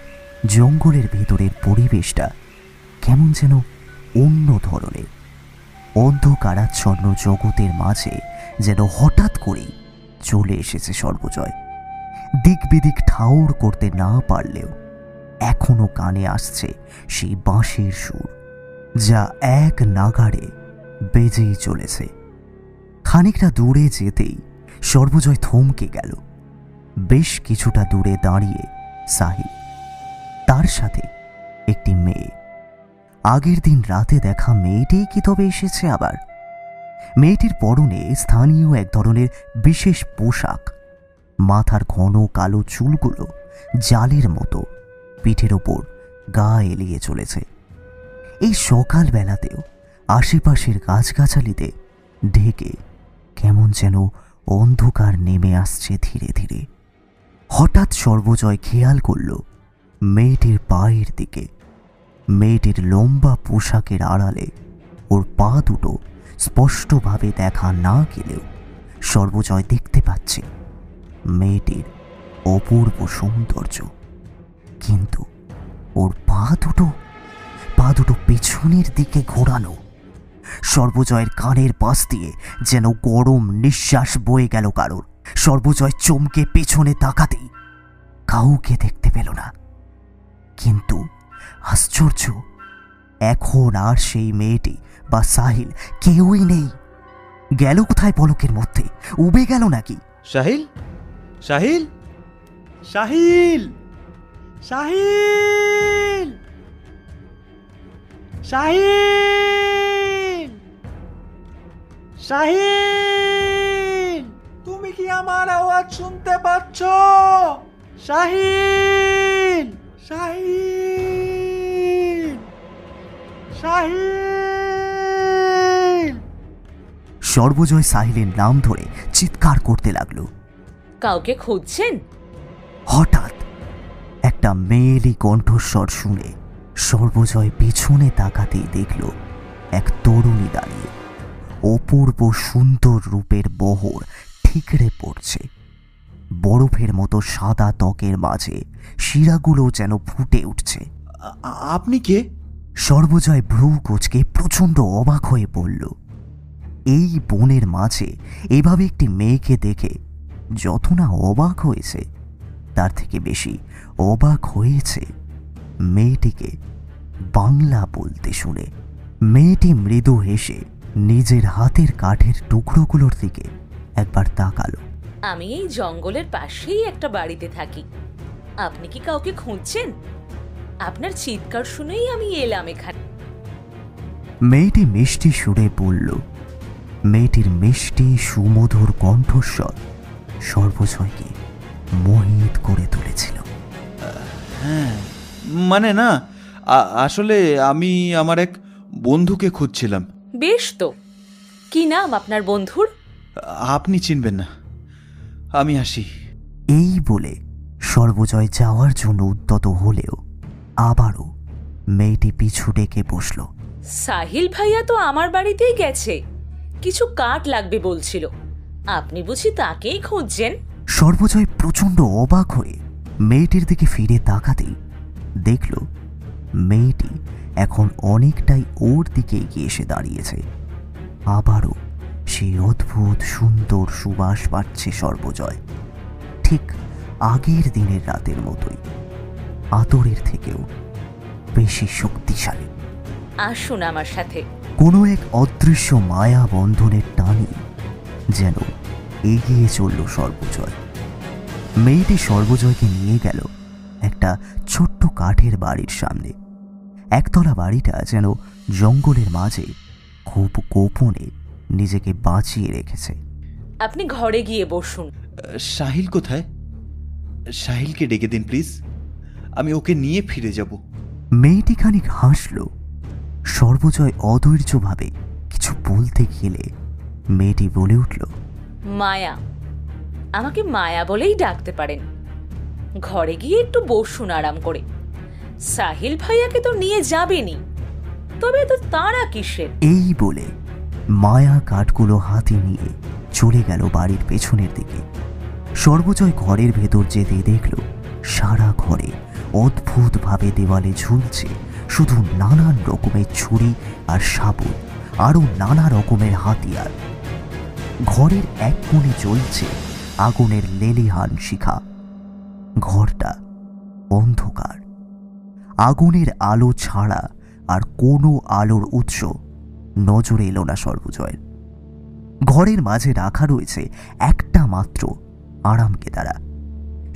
জঙ্গলের ভেতরের পরিবেশটা কেমন যেন অন্য ধরনের। অন্ধকারাচ্ছন্ন জগতের মাঝে যেন হঠাৎ করেই চলে এসেছে সর্বজয়। দিক বিদিক ঠাউর করতে না পারলেও এখনো কানে আসছে সেই বাঁশির সুর, যা এক নাগাড়ে বেজেই চলেছে। খানিকটা দূরে যেতেই সর্বজয় থমকে গেল। বেশ কিছুটা দূরে দাঁড়িয়ে সাহিল, তার সাথে একটি মেয়ে। আগের দিন রাতে দেখা মেয়েটিই কি তবে এসেছে আবার? মেয়েটির পরনে স্থানীয় এক ধরনের বিশেষ পোশাক। মাথার ঘন কালো চুলগুলো জালের মতো পিঠের ওপর গা এলিয়ে চলেছে। এই সকালবেলাতেও আশেপাশের গাছগাছালিতে ঢেকে কেমন যেন অন্ধকার নেমে আসছে ধীরে ধীরে। হঠাৎ সর্বজয় খেয়াল করল মেয়েটির পায়ের দিকে। মেয়েটির লম্বা পোশাকের আড়ালে ওর পা দুটো স্পষ্টভাবে দেখা না গেলেও সর্বজয় দেখতে পাচ্ছে মেয়েটির অপূর্ব সৌন্দর্য। কিন্তু ওর পা দুটো পেছনের দিকে ঘোরানো। সর্বজয়ের কানের পাশ দিয়ে যেন গরম নিঃশ্বাস বয়ে গেল কারোর। সর্বজয় চমকে পেছনে তাকাতেই কাউকে দেখতে পেল না। কিন্তু আশ্চর্য, এখন আর সেই মেয়েটি বা সাহিল কেউই নেই। গেল কোথায় পলকের মধ্যে? উবে গেল নাকি? সাহিল, সাহিল, সাহিল, সাহিল, সাহিল, সাহিল, তুমি কি আমার আওয়াজ শুনতে পাচ্ছ? সাহিল, সাহিল, সাহিল। সর্বজয় সাহিলের নাম ধরে চিৎকার করতে লাগলো। কাউকে খুঁজছেন? হঠাৎ একটা মেয়েলি কণ্ঠস্বর শুনে সর্বজয় পিছনে তাকাতেই দেখল এক তরুণী দাঁড়িয়ে, অপূর্ব সুন্দর রূপের বহর ঠিকরে পড়ছে। বরফের মতো সাদা ত্বকের মাঝে শিরাগুলো যেন ফুটে উঠছে। আপনি কে? সর্বজয় ভ্রু কুঁচকে প্রচণ্ড অবাক হয়ে পড়ল। এই বনের মাঝে এভাবে একটি মেয়েকে দেখে যত না অবাক হয়েছে, তার থেকে বেশি অবাক হয়েছে মেয়েটিকে বাংলা বলতে শুনে। মেয়েটি মৃদু হেসে নিজের হাতের কাঠের টুকরোগুলোর দিকে একবার তাকালো। আমি এই জঙ্গলের পাশেই একটা বাড়িতে থাকি। আপনি কি কাউকে খুঁজছেন? আপনার চিৎকার শুনেই আমি এলাম এখানে। মেয়েটি মিষ্টি সুরে বলল। মেয়েটির মিষ্টি সুমধুর কণ্ঠস্বর সর্বজয়কে মোহিত করে তুলেছিল। হ্যাঁ, মানে না, আসলে আমি আমার এক বন্ধুকে খুঁজছিলাম। বেশ তো, কি নাম আপনার বন্ধুর? আপনি চিনবেন না, আমি আসি। এই বলে সর্বজয় যাওয়ার জন্য উদ্যত হলেও আবারও মেয়েটি পিছু ডেকে বসল। সাহিল ভাইয়া তো আমার বাড়িতেই গেছে, কিছু কাঠ লাগবে বলছিল। আপনি বুঝি তাকেই খুঁজছেন? সর্বজয় প্রচণ্ড অবাক হয়ে মেয়েটির দিকে ফিরে তাকাতেই দেখল মেয়েটি এখন অনেকটাই ওর দিকে এগিয়ে এসে দাঁড়িয়েছে। আবারও সেই অদ্ভুত সুন্দর সুবাস পাচ্ছে সর্বজয়, ঠিক আগের দিনের রাতের মতোই, আতরের থেকেও বেশি শক্তিশালী। আসুন আমার সাথে। কোনো এক অদৃশ্য মায়া বন্ধনের টানে যেন এগিয়ে চলল সর্বজয়। মেয়েটি সর্বজয়কে নিয়ে গেল একটা ছোট্ট কাঠের বাড়ির সামনে। একতলা বাড়িটা যেন জঙ্গলের মাঝে খুব গোপনে নিজেকে বাঁচিয়ে রেখেছে। আপনি ঘরে গিয়ে বসুন। সাহিল কোথায়? সাহিলকে ডেকে দিন প্লিজ, আমি ওকে নিয়ে ফিরে যাব। মেয়েটি খানিক হাসল। সর্বজয় অধৈর্যভাবে কিছু বলতে গেলে মেয়েটি বলে উঠল, মায়া, আমাকে মায়া বলেই ডাকতে পারেন। ঘরে গিয়ে একটু বসুন আরাম করে। সাহিল ভাইয়াকে তো নিয়ে যাবেনি, তবে তো তারা কিসের? এই বলে মায়া কাঠগুলো হাতে নিয়ে চলে গেল বাড়ির পেছনের দিকে। সর্বজয় ঘরের ভেতর যেতে দেখল সারা ঘরে অদ্ভুতভাবে দেওয়ালে ঝুলছে শুধু নানান রকমের ছুরি আর শাবল, আরও নানা রকমের হাতিয়ার। ঘরের এক কোণে জ্বলছে আগুনের লেলিহান শিখা। ঘরটা অন্ধকার, আগুনের আলো ছাড়া আর কোনো আলোর উৎস নজরে এলো না সর্বজয়ের। ঘরের মাঝে রাখা রয়েছে একটা মাত্র আরাম কেদারা।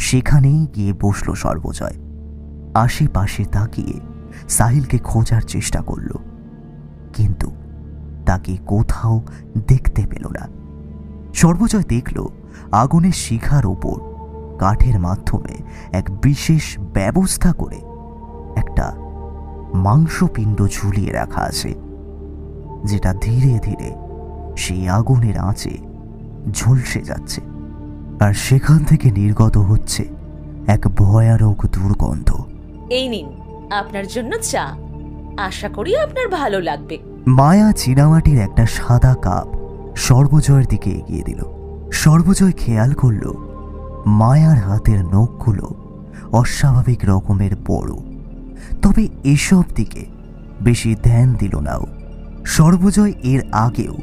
সেখানেই গিয়ে বসল সর্বজয়। আশেপাশে তাকিয়ে সাহিলকে খোঁজার চেষ্টা করল, কিন্তু তাকে কোথাও দেখতে পেল না। সর্বজয় দেখল আগুনের শিখার ওপর কাঠের মাধ্যমে এক বিশেষ ব্যবস্থা করে একটা মাংসপিণ্ড ঝুলিয়ে রাখা আছে, যেটা ধীরে ধীরে সেই আগুনের আঁচে ঝলসে যাচ্ছে, আর সেখান থেকে নির্গত হচ্ছে এক ভয়ানক দুর্গন্ধ। এই নিন আপনার জন্য চা, আশা করি আপনার ভালো লাগবে। মায়া চীনামাটির একটা সাদা কাপ সর্বজয়ের দিকে এগিয়ে দিল। সর্বজয় খেয়াল করল মায়ার হাতের নখগুলো অস্বাভাবিক রকমের বড়, তবে এসব দিকে বেশি ধ্যান দিল না ও। সর্বজয় এর আগেও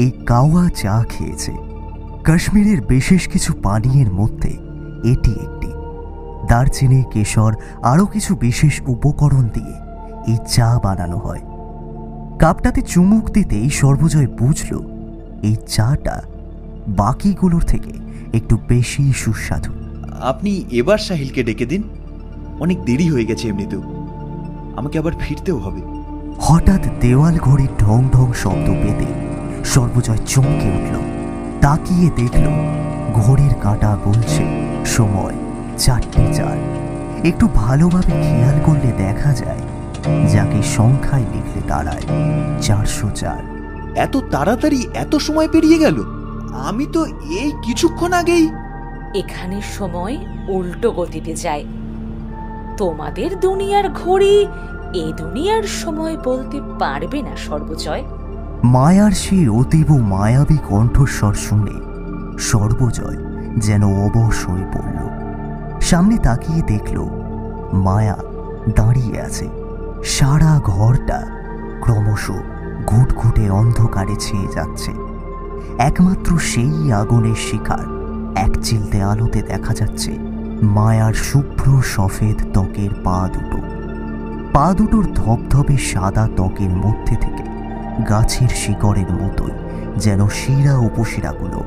এই কাওয়া চা খেয়েছে। কাশ্মীরের বিশেষ কিছু পানীয়ের মধ্যে এটি একটি। দারচিনি, কেশর, আরও কিছু বিশেষ উপকরণ দিয়ে এই চা বানানো হয়। কাপটাতে চুমুক দিতেই সর্বজয় বুঝল এই চাটা বাকিগুলোর থেকে একটু বেশি সুস্বাদু। আপনি এবার সাহিলকে ডেকে দিন, অনেক দেরি হয়ে গেছে এমনিতেও, আমাকে আবার ফিরতেও হবে। হঠাৎ দেওয়াল ঘড়ির ঢং ঢং শব্দ পেতে সর্বজয় চমকে উঠল। তাকিয়ে দেখল ঘড়ির কাঁটা বলছে সময় 4:04। একটু ভালোভাবে খেয়াল করলে দেখা যায় যাকে সংখ্যায় লিখলে দাঁড়ায় 404। এত তাড়াতাড়ি এত সময় পেরিয়ে গেল? আমি তো এই কিছুক্ষণ আগেই। এখানে সময় উল্টো গতিতে যায়। তোমাদের দুনিয়ার ঘড়ি এই দুনিয়ার সময় বলতে পারবে না সর্বজয়। মায়ার সেই অতীব মায়াবী কণ্ঠস্বর শুনে সর্বজয় যেন অবশ হয়ে পড়ল। সামনে তাকিয়ে দেখল মায়া দাঁড়িয়ে আছে। সারা ঘরটা ক্রমশ ঘুটঘুটে অন্ধকারে ছেয়ে যাচ্ছে। একমাত্র সেই আগুনের শিখার এক চিলতে আলোতে দেখা যাচ্ছে মায়ার শুভ্র সফেদ ত্বকের পা দুটো। পা দুটোর ধবধবে সাদা ত্বকের মধ্যে থেকে গাছের শিকড়ের মতোই যেন শিরা উপশিরাগুলো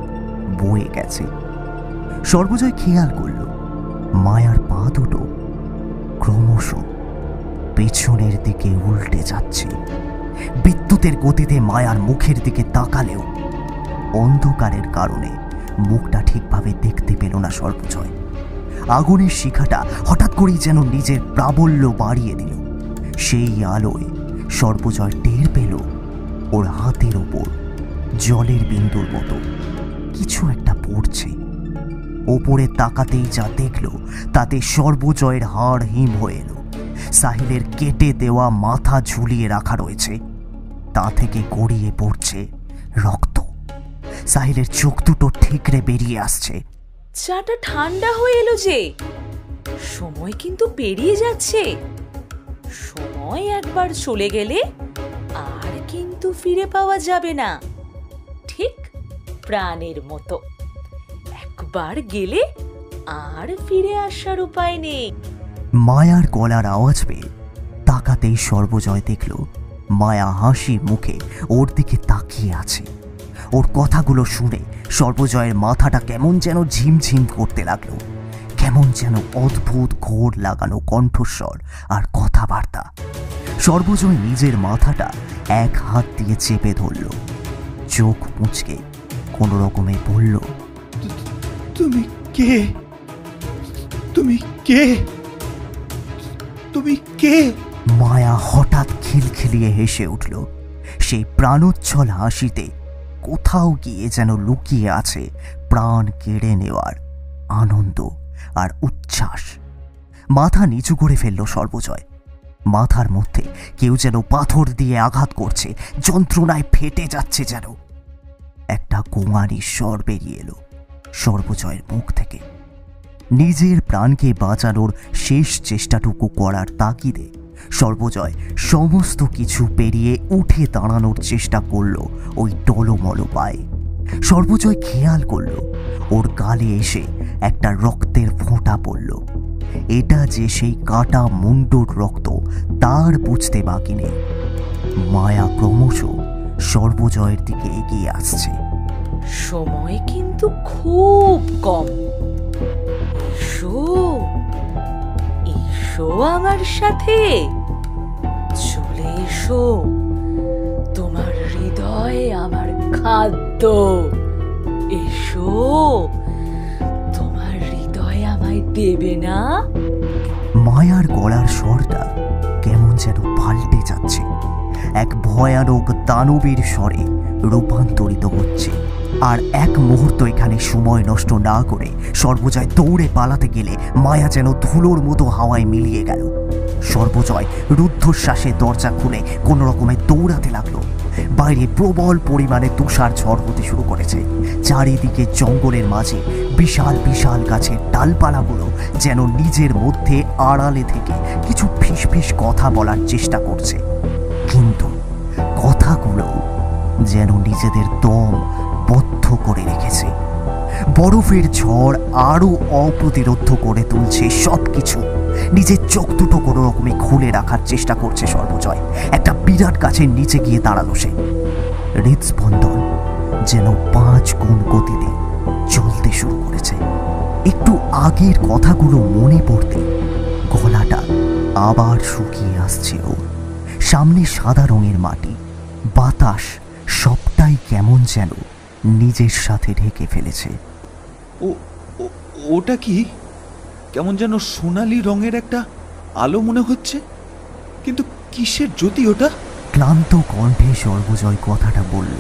বয়ে গেছে। সর্বজয় খেয়াল করল মায়ার পা দুটো ক্রমশ পেছনের দিকে উল্টে যাচ্ছে। বিদ্যুতের গতিতে মায়ার মুখের দিকে তাকালেও অন্ধকারের কারণে মুখটা ঠিকভাবে দেখতে পেল না সর্বজয়। আগুনের শিখাটা হঠাৎ করেই যেন নিজের প্রাবল্য বাড়িয়ে দিল। সেই আলোয় সর্বজয় টের পেল ওর হাতের ওপর জলের বিন্দুর মতো কিছু একটা পড়ছে। ওপরে তাকাতেই যা দেখল তাতে সর্বজয়ের হাড় হিম হয়ে এলো। সাহিলের কেটে দেওয়া মাথা ঝুলিয়ে রাখা রয়েছে, তা থেকে গড়িয়ে পড়ছে রক্ত। সাহিলের চোখ দুটো ঠিকরে বেরিয়ে আসছে। চাটা ঠান্ডা হয়ে এলো যে, সময় কিন্তু পেরিয়ে যাচ্ছে। সময় একবার চলে গেলে আর কিন্তু ফিরে পাওয়া যাবে না, ঠিক প্রাণের মতো। একবার গেলে আর ফিরে আসার উপায় নেই। মায়ার গলার আওয়াজ পেয়ে তাকাতেই সর্বজয় দেখল মায়া হাসি মুখে ওর দিকে তাকিয়ে আছে। ওর কথাগুলো শুনে সর্বজয়ের মাথাটা কেমন যেন ঝিমঝিম করতে লাগলো। কেমন যেন অদ্ভুত ঘোর লাগানো কণ্ঠস্বর আর কথাবার্তা। সর্বজয় নিজের মাথাটা এক হাত দিয়ে চেপে ধরল। চোখ মুচকে কোনো রকমে বলল, তুমি কে? তুমি কে? তুমি কে? মায়া হঠাৎ খিলখিলিয়ে হেসে উঠল। সেই প্রাণোচ্ছল হাসিতে কোথাও গিয়ে যেন লুকিয়ে আছে প্রাণ কেড়ে নেওয়ার আনন্দ আর উচ্ছ্বাস। মাথা নিচু করে ফেলল সর্বজয়। মাথার মধ্যে কেউ যেন পাথর দিয়ে আঘাত করছে, যন্ত্রণায় ফেটে যাচ্ছে যেন। একটা গোঙানি স্বর বেরিয়ে এলো সর্বজয়ের মুখ থেকে। নিজের প্রাণকে বাঁচানোর শেষ চেষ্টাটুকু করার তাগিদে সর্বজয় সমস্ত কিছু পেরিয়ে উঠে দাঁড়ানোর চেষ্টা করল ওই টলমল পায়ে। সর্বজয় খেয়াল করল ওর গালে এসে একটা রক্তের ফোঁটা পড়ল। এটা যে সেই কাটা মুন্ডুর রক্ত তার বুঝতে বাকি নেই। মায়া ক্রমশ সর্বজয়ের দিকে এগিয়ে আসছে। সময় কিন্তু খুব কম। এসো, এসো আমার সাথে, চলে এসো। তোমার হৃদয় আমার খাদ্য। এসো, তোমার হৃদয় আমায় দেবে না? মায়ার গলার স্বরটা কেমন যেন পাল্টে যাচ্ছে, এক ভয়ানক দানবীর স্বরে রূপান্তরিত হচ্ছে। আর এক মুহূর্ত এখানে সময় নষ্ট না করে সর্বজয় দৌড়ে পালাতে গেলে মায়া যেন ধুলোর মতো হাওয়ায় মিলিয়ে গেল। সর্বজয় রুদ্ধশ্বাসে দরজা খুলে কোনো রকমে দৌড়াতে লাগলো। বাইরে প্রবল পরিমাণে তুষার ঝড় হতে শুরু করেছে। চারিদিকে জঙ্গলের মাঝে বিশাল বিশাল গাছের ডালপালাগুলো যেন নিজের মধ্যে আড়ালে থেকে কিছু ফিসফিস কথা বলার চেষ্টা করছে, কিন্তু কথাগুলো যেন নিজেদের দম বদ্ধ করে রেখেছে। বরফের ঝড় আরো অপ্রতিরোধ করে তুলছে সবকিছু। নিজের চোখ দুটো কোনো রকমে খুলে রাখার চেষ্টা করছে সর্বজয়। একটা বিরাট গাছের নিচে গিয়ে দাঁড়ালো সে। হৃদস্পন্দন যেন 5 গুণ গতিতে চলতে শুরু করেছে। একটু আগের কথাগুলো মনে পড়তে গলাটা আবার শুকিয়ে আসছে ওর। সামনে সাদা রঙের মাটি, বাতাস সবটাই কেমন যেন নিজের সাথে ঢেকে ফেলেছে। ওটা কি? কেমন যেন সোনালি রঙের একটা আলো মনে হচ্ছে, কিন্তু কিসের জ্যোতি ওটা? ক্লান্ত কণ্ঠে সর্বজয় কথাটা বলল,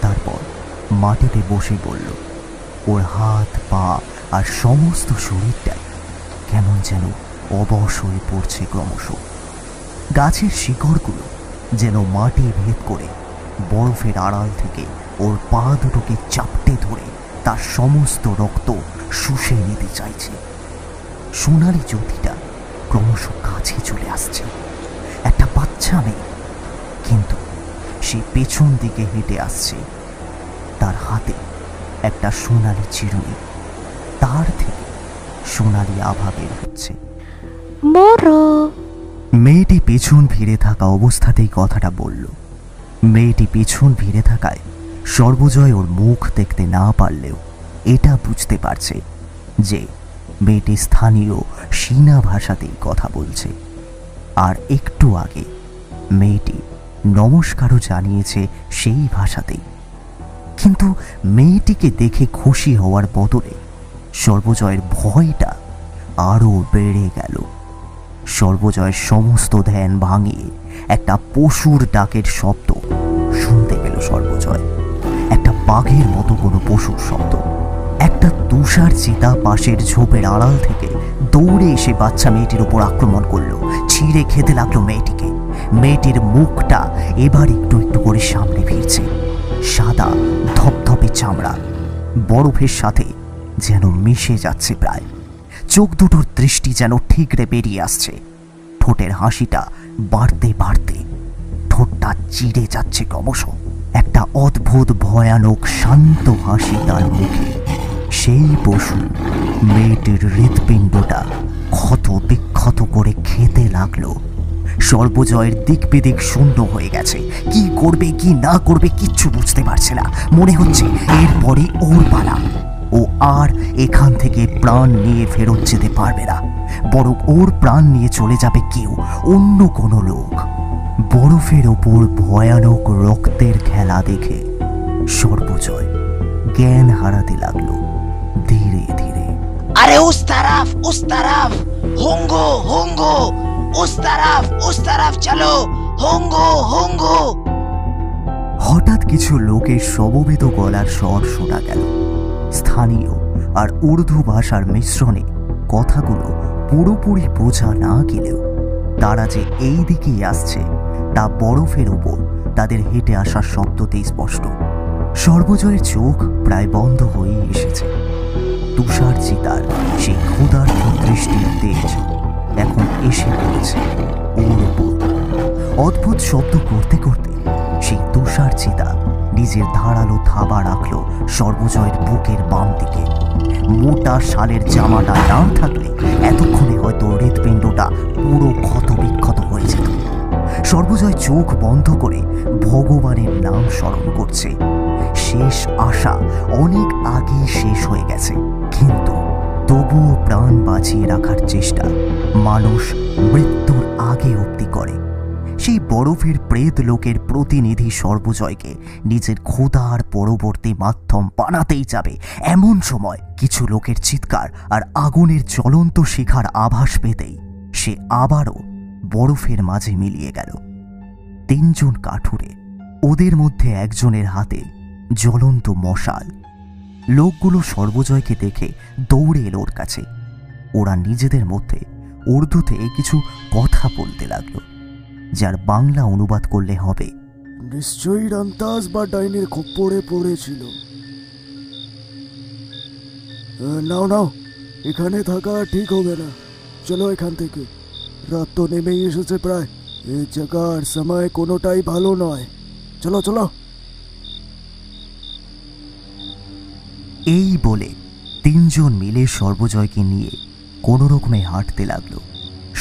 তারপর মাটিতে বসে বলল। ওর হাত পা আর সমস্ত শরীরটাই কেমন যেন অবশ হয়ে পড়ছে ক্রমশ। গাছের শিকড়গুলো যেন মাটি ভেদ করে বরফের আড়াল থেকে ওর পা দুটোকে চাপটে ধরে তার সমস্ত রক্ত শুষে নিতে চাইছে। সোনালি জ্যোতিটা ক্রমশ কাছে চলে আসছে। একটা বাচ্চা মেয়ে, কিন্তু সে পেছন দিকে হেঁটে আসছে। তার হাতে একটা সোনালি চিরুনি, তার থেকে সোনালি আভা বের হচ্ছে। মেয়েটি পেছন ফিরে থাকা অবস্থাতেই কথাটা বলল। মেয়েটি পেছন ফিরে থাকায় সর্বজয় ওর মুখ দেখতে না পারলেও এটা বুঝতে পারছে যে মেয়েটি স্থানীয় চীনা ভাষাতেই কথা বলছে। আর একটু আগে মেয়েটি নমস্কারও জানিয়েছে সেই ভাষাতেই। কিন্তু মেয়েটিকে দেখে খুশি হওয়ার বদলে সর্বজয়ের ভয়টা আরো বেড়ে গেল। সর্বজয়ের সমস্ত ধ্যান ভাঙিয়ে একটা পশুর ডাকের শব্দ শুনতে পেল সর্বজয়। একটা বাঘের মতো কোনো পশুর শব্দ। একটা তুষার চিতা পাশের ঝোপের আড়াল থেকে দৌড়ে এসে বাচ্চা মেয়েটির উপর আক্রমণ করলো, ছিঁড়ে খেতে লাগলো মেয়েটিকে। মেয়েটির মুখটা এবার একটু একটু করে সামনে ফিরছে। সাদা ধপধপে চামড়া বরফের সাথে যেন মিশে যাচ্ছে প্রায়। চোখ দুটোর দৃষ্টি যেন ঠিকরে বেরিয়ে আসছে। ঠোঁটের হাসিটা বাড়তে বাড়তে ঠোঁটটা চিড়ে যাচ্ছে ক্রমশ। একটা অদ্ভুত ভয়ানক শান্ত হাসি তার মুখে। সেই পশু মেয়েটির হৃৎপিণ্ডটা ক্ষত বিক্ষত করে খেতে লাগলো। সর্বজয়ের দিক বিদিক শূন্য হয়ে গেছে। কি করবে কি না করবে কিচ্ছু বুঝতে পারছে না। মনে হচ্ছে এরপরে ওর পালা। ও আর এখান থেকে প্রাণ নিয়ে ফেরত যেতে পারবে না, বরং ওর প্রাণ নিয়ে চলে যাবে কেউ, অন্য কোনো লোক। বরফের ওপর ভয়ানক রক্তের খেলা দেখে সর্বজয় জ্ঞান হারাতে লাগলো ধীরে ধীরে। আরে উস তারাফ হোঙ্গো হোঙ্গো, উস তারাফ চলো, হোঙ্গো হোঙ্গো। হঠাৎ কিছু লোকের সমবেত গলার স্বর শোনা গেল। স্থানীয় আর উর্দু ভাষার মিশ্রণে কথাগুলো পুরোপুরি বোঝা না গেলেও তারা যে এই দিকেই আসছে তা বরফের উপর তাদের হেঁটে আসার শব্দতেই স্পষ্ট। সর্বজয়ের চোখ প্রায় বন্ধ হয়ে এসেছে। তুষার চিতার সেই ক্ষুধার্ত দৃষ্টির তেজ এখন এসে পড়েছে ওর উপর। অদ্ভুত শব্দ করতে করতে সেই তুষার চিতা নিজের ধারালো থাবা রাখল সর্বজয়ের বুকের বাম দিকে। মোটা শালের জামাটা না থাকলে এতক্ষণে হয়তো হৃৎপিণ্ডটা পুরো ক্ষত বিক্ষত হয়ে যেত। সর্বজয় চোখ বন্ধ করে ভগবানের নাম স্মরণ করছে। শেষ আশা অনেক আগেই শেষ হয়ে গেছে, কিন্তু তবুও প্রাণ বাঁচিয়ে রাখার চেষ্টা মানুষ মৃত্যুর আগে অবধি করে। সেই বরফের প্রেত লোকের প্রতিনিধি সর্বজয়কে নিজের ক্ষুধার পরবর্তী মাধ্যম বানাতেই যাবে এমন সময় কিছু লোকের চিৎকার আর আগুনের জ্বলন্ত শিখার আভাস পেতেই সে আবারও বরফের মাঝে মিলিয়ে গেল। 3 জন কাঠুরে, ওদের মধ্যে একজনের হাতে জ্বলন্ত মশাল। লোকগুলো সর্বজয়কে দেখে দৌড়ে এলো ওর কাছে। ওরা নিজেদের মধ্যে উর্দুতে কিছু কথা বলতে লাগলো, যার বাংলা অনুবাদ করলে হবে, নিশ্চয়ই রান্তাজ বা ডাইনির খপ্পরে পড়েছিল। নাও নাও, এখানে থাকা ঠিক হবে না, চলো এখান থেকে। রাত তো নেমেই এসেছে প্রায়, এই জায়গার সময় কোনোটাই ভালো নয়। চলো চলো। এই বলে 3 জন মিলে সর্বজয়কে নিয়ে কোনো রকমে হাঁটতে লাগলো।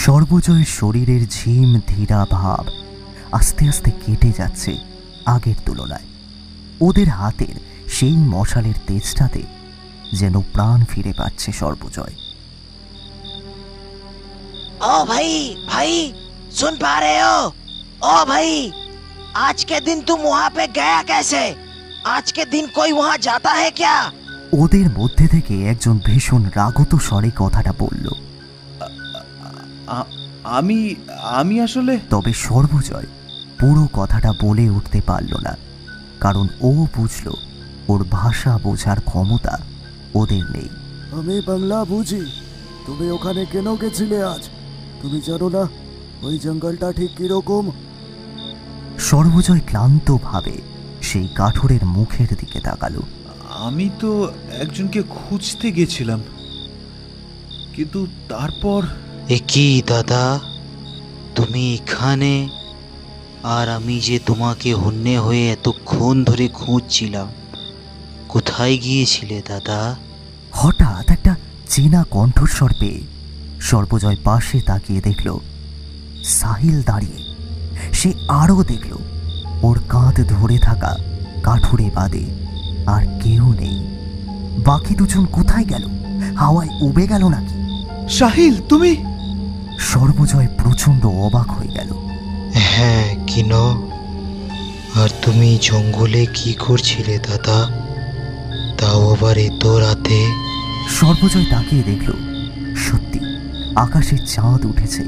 সর্বজয়ের শরীরের ঝিম ধীরা ভাব আস্তে আস্তে কেটে যাচ্ছে আগের তুলনায়। ওদের হাতের সেই মশালের তেজটাতে যেন প্রাণ ফিরে পাচ্ছে সর্বজয়। ओ भाई भाई सुन पा रहे हो? ओ भाई आज के दिन तुम वहाँ पे गया कैसे? आज के दिन कोई वहाँ जाता है क्या? ওদের মধ্যে থেকে একজন ভীষণ রাগত স্বরে কথাটা বলল। আমি আমি আসলে তবে সর্বজয় পুরো কথাটা বলে উঠতে পারল না, কারণ ও বুঝল ওর ভাষা বোঝার ক্ষমতা ওদের নেই। আমি বাংলা বুঝি। তুমি ওখানে কেন গেছিলে আজ? তুমি জানো না ওই জঙ্গলটা ঠিক কিরকম? সর্বজয় ক্লান্তভাবে সেই কাঠুরের মুখের দিকে তাকালো। আমি তো একজনকে খুঁজতে গেছিলাম, কিন্তু তারপর একই দাদা, তুমি এখানে আর আমি যে তোমাকে হন্যে হয়ে এতক্ষণ ধরে খুঁজছিলাম, কোথায় গিয়েছিলে দাদা? হঠাৎ একটা চেনা কণ্ঠস্বর পেয়ে সর্বজয় পাশে তাকিয়ে দেখল সাহিল দাঁড়িয়ে। সে আরও দেখল ওর কাঁধ ধরে থাকা কাঠুরে বাদে আর কেউ নেই। বাকি দুজন কোথায় গেল? হাওয়ায় উবে গেল নাকি? সাহিল, তুমি? সর্বজয় প্রচন্ড অবাক হয়ে গেল। হ্যাঁ, কিন? আর তুমি জঙ্গলে কি করছিলে দাদা, তাও আবার এত রাতে? সর্বজয় তাকিয়ে দেখল সত্যি আকাশে চাঁদ উঠেছে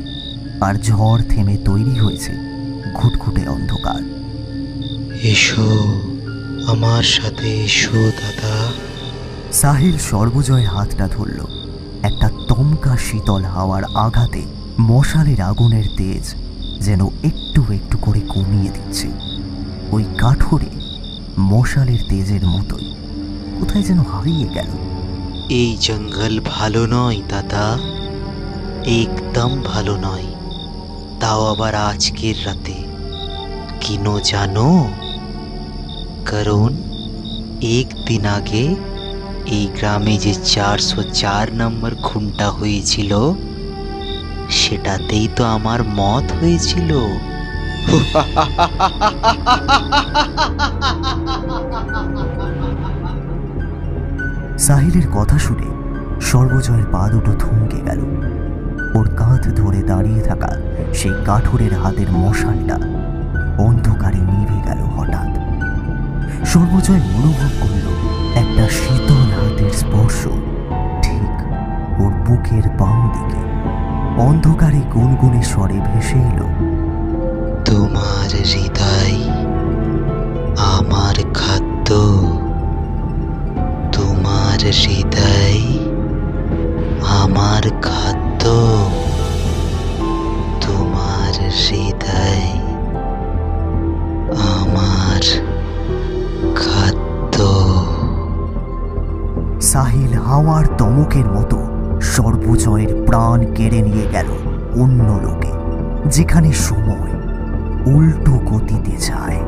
আর ঝড় থেমে তৈরি হয়েছে ঘুটঘুটে অন্ধকার। এসো আমার সাথে, এসো দাদা। সাহিল সর্বজয়ের হাতটা ধরল। একটা দমকা শীতল হাওয়ার আঘাতে মশালের আগুনের তেজ যেন একটু একটু করে কমিয়ে দিচ্ছে। ওই কাঠুরে মশালের তেজের মতোই কোথায় যেন হারিয়ে গেল। এই জঙ্গল ভালো নয় দাদা, একদম ভালো নয়, তাও আবার আজকের রাতে। কিন জানো? কারণ একদিন আগে এই গ্রামে যে 404 নম্বর খুনটা হয়েছিল, সেটাতেই তো আমার মত হয়েছিল। সাহিলের কথা শুনে সর্বজয়ের পা দুটো থমকে গেল। ওর কাঁধ ধরে দাঁড়িয়ে থাকা সেই কাঠুরের হাতের মশালটা অন্ধকারে নিভে গেল হঠাৎ। সর্বজয় অনুভব করল একটা শীতল হাতের স্পর্শ ঠিক ওর বুকের বাম দিকে। অন্ধকারে গুনগুনে স্বরে ভেসে এলো, তোমার হৃদয় আমার খাদ্য, তোমার হৃদয় আমার খাদ্য, তোমার হৃদয় আমার খাদ্য। সাহিল হাওয়ার দমকের মতো সর্বজয়ের প্রাণ কেড়ে নিয়ে গেল অন্য লোকে, যেখানে সময় উল্টো গতিতে যায়।